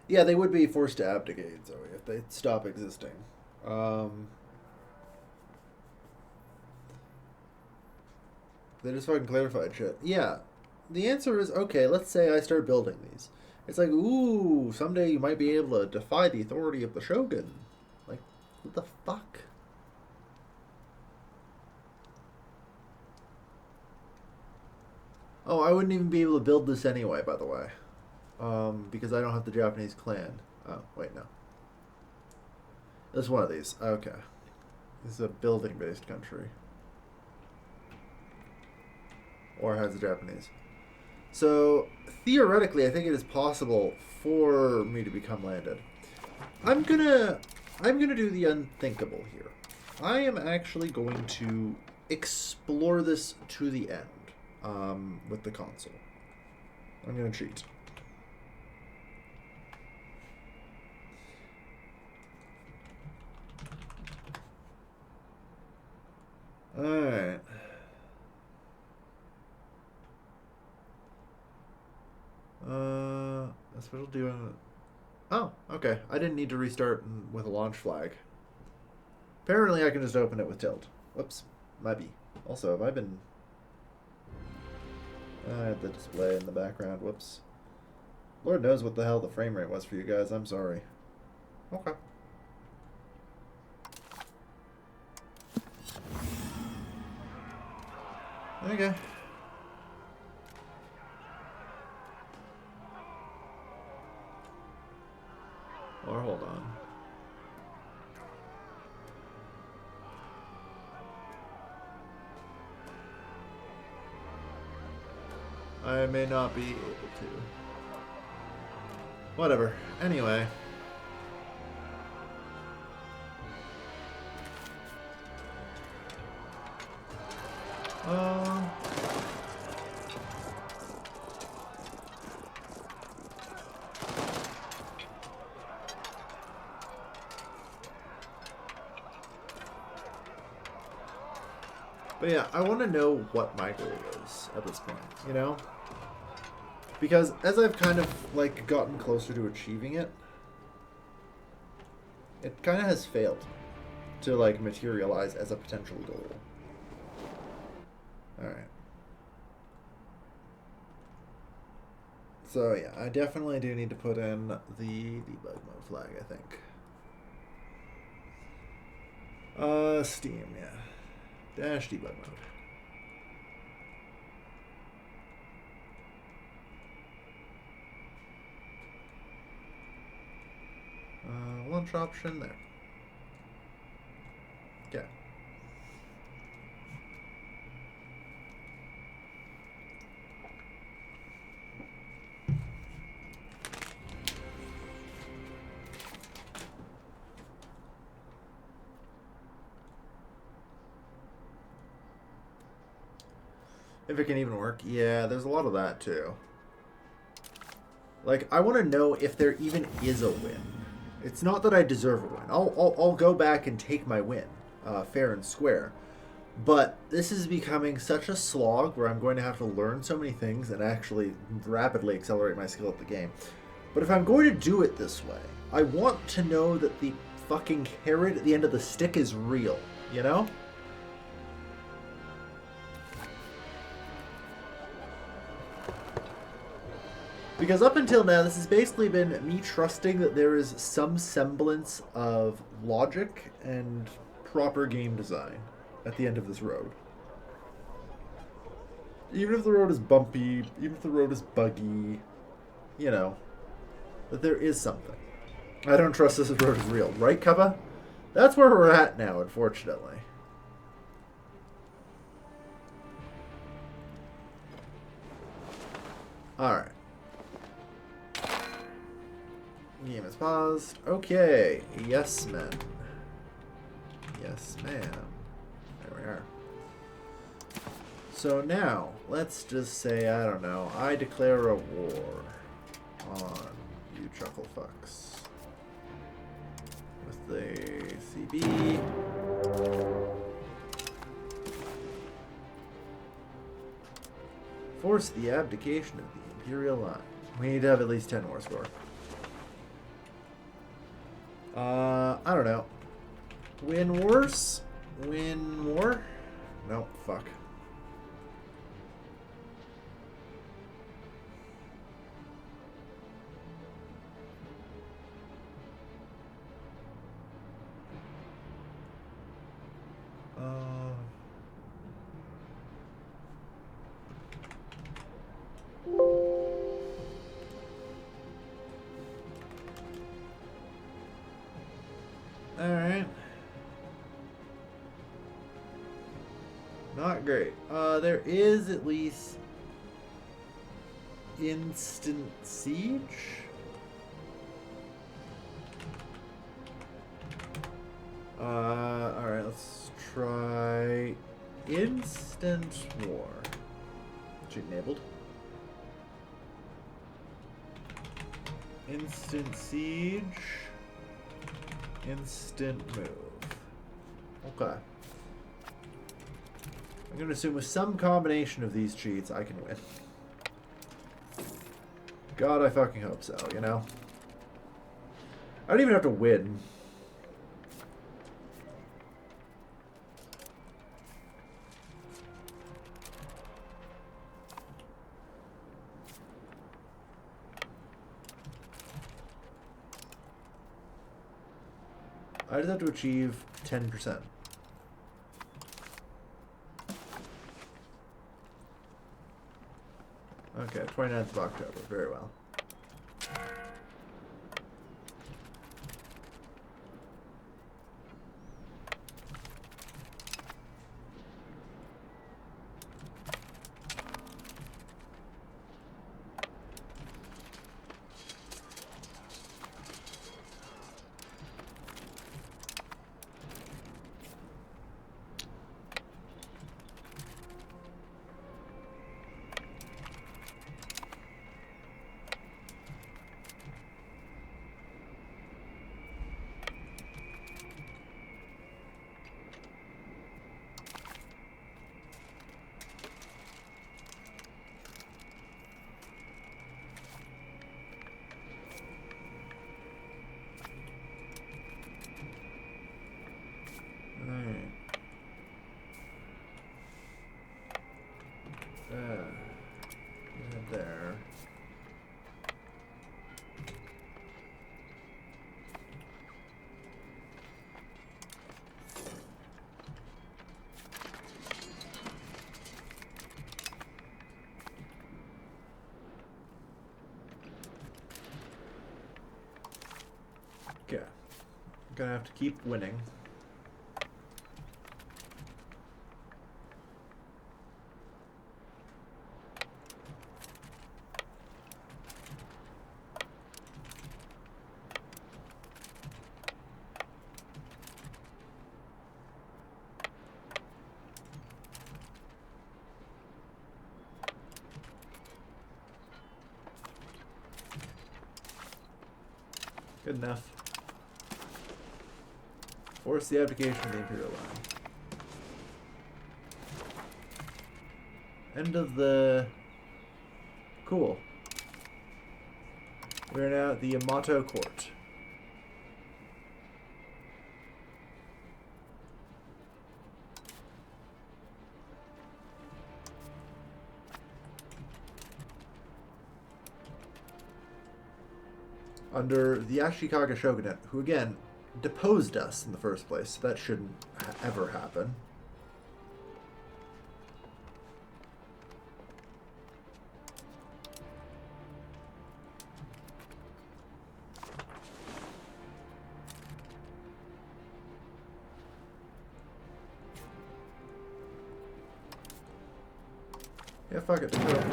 Yeah, they would be forced to abdicate, Zoe, if they stop existing. They just fucking clarified shit. Yeah. The answer is, okay, let's say I start building these. It's like, ooh, someday you might be able to defy the authority of the Shogun. Like, what the fuck? Oh, I wouldn't even be able to build this anyway, by the way. Because I don't have the Japanese clan. Oh, wait, no. This is one of these. Okay. This is a building-based country. Or has the Japanese. So, theoretically, I think it is possible for me to become landed. I'm gonna do the unthinkable here. I am actually going to explore this to the end. With the console. I'm gonna cheat. Alright. A special doing. Oh, okay. I didn't need to restart with a launch flag. Apparently I can just open it with tilt. Whoops. Might be. Also, have I been... I had the display in the background. Whoops. Lord knows what the hell the frame rate was for you guys. I'm sorry. Okay. Okay. Or hold on. I may not be able to. Whatever. Anyway. But yeah, I want to know what my goal is at this point, you know? Because as I've kind of, like, gotten closer to achieving it, it kind of has failed to, like, materialize as a potential goal. Alright. So, yeah, I definitely do need to put in the debug mode flag, I think. Steam, yeah. Dash debug mode. Launch option there. Okay. If it can even work. Yeah, there's a lot of that too. Like, I want to know if there even is a win. It's not that I deserve a win. I'll go back and take my win, fair and square. But this is becoming such a slog where I'm going to have to learn so many things and actually rapidly accelerate my skill at the game. But if I'm going to do it this way, I want to know that the fucking carrot at the end of the stick is real, you know? Because up until now, this has basically been me trusting that there is some semblance of logic and proper game design at the end of this road. Even if the road is bumpy, even if the road is buggy, you know, that there is something. I don't trust this road is real. Right, Cubba? That's where we're at now, unfortunately. Alright. Game is paused. Okay. Yes, men. Yes, ma'am. There we are. So now, let's just say, I don't know, I declare a war on you chuckle fucks. With the CB. Force the abdication of the Imperial line. We need to have at least 10 war score. I don't know. Win worse? Win more? No, fuck. Alright. Not great. There is at least instant siege. Alright, let's try instant war. Cheat enabled. Instant siege. Instant move. Okay. I'm going to assume with some combination of these cheats, I can win. God, I fucking hope so, you know? I don't even have to win. I just have to achieve 10%. Okay, 29th of October. Very well. There. Okay. I'm gonna have to keep winning. Good enough. Force the abdication of the Imperial line. End of the... Cool. We're now at the Yamato Court. Under the Ashikaga Shogunate, who again deposed us in the first place, so that shouldn't ever happen. Yeah, fuck it. Let's go.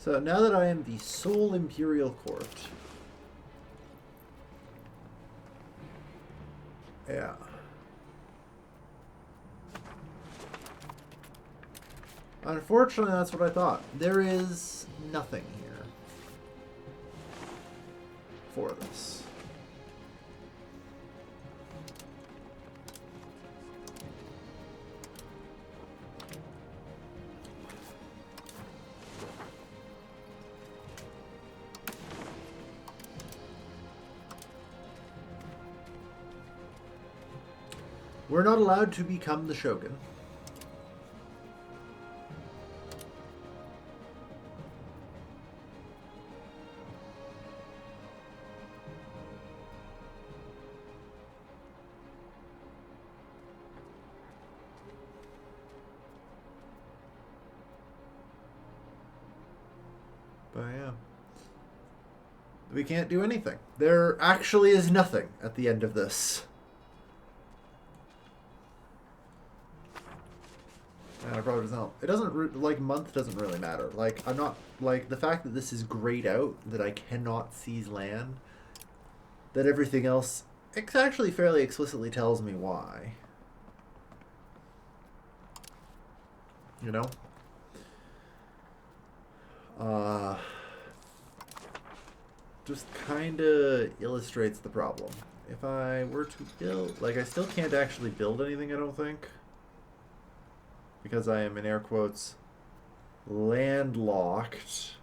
So now that I am the sole Imperial Court... Yeah. Unfortunately, that's what I thought. There is nothing here for this. We're not allowed to become the Shogun. But yeah. We can't do anything. There actually is nothing at the end of this. And I probably doesn't help. It doesn't, like, month doesn't really matter. Like, I'm not, like, the fact that this is grayed out, that I cannot seize land, that everything else, it actually fairly explicitly tells me why. You know? Just kind of illustrates the problem. If I were to build, like, I still can't actually build anything, I don't think. Because I am, in air quotes, landlocked.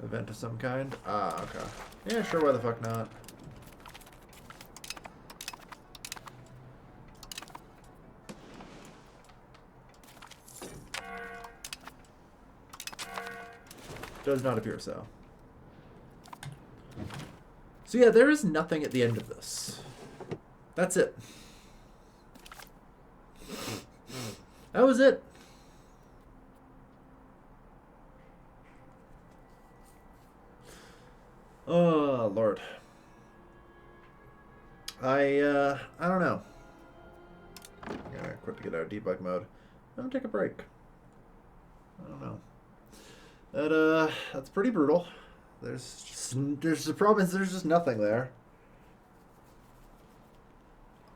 Event of some kind? Ah, okay. Yeah, sure, why the fuck not? Does not appear so. So yeah, there is nothing at the end of this. That's it. That was it. Oh, Lord. I don't know. I'm gonna quit to get out of debug mode. I'm gonna take a break. I don't know. That's pretty brutal. There's the problem is there's just nothing there.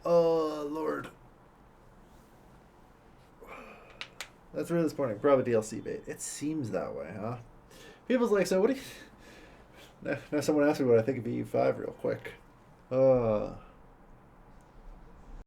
Oh, Lord. That's really disappointing. Probably DLC bait. It seems that way, huh? People's like, so what do you... Now someone asked me what I think of EU5 real quick.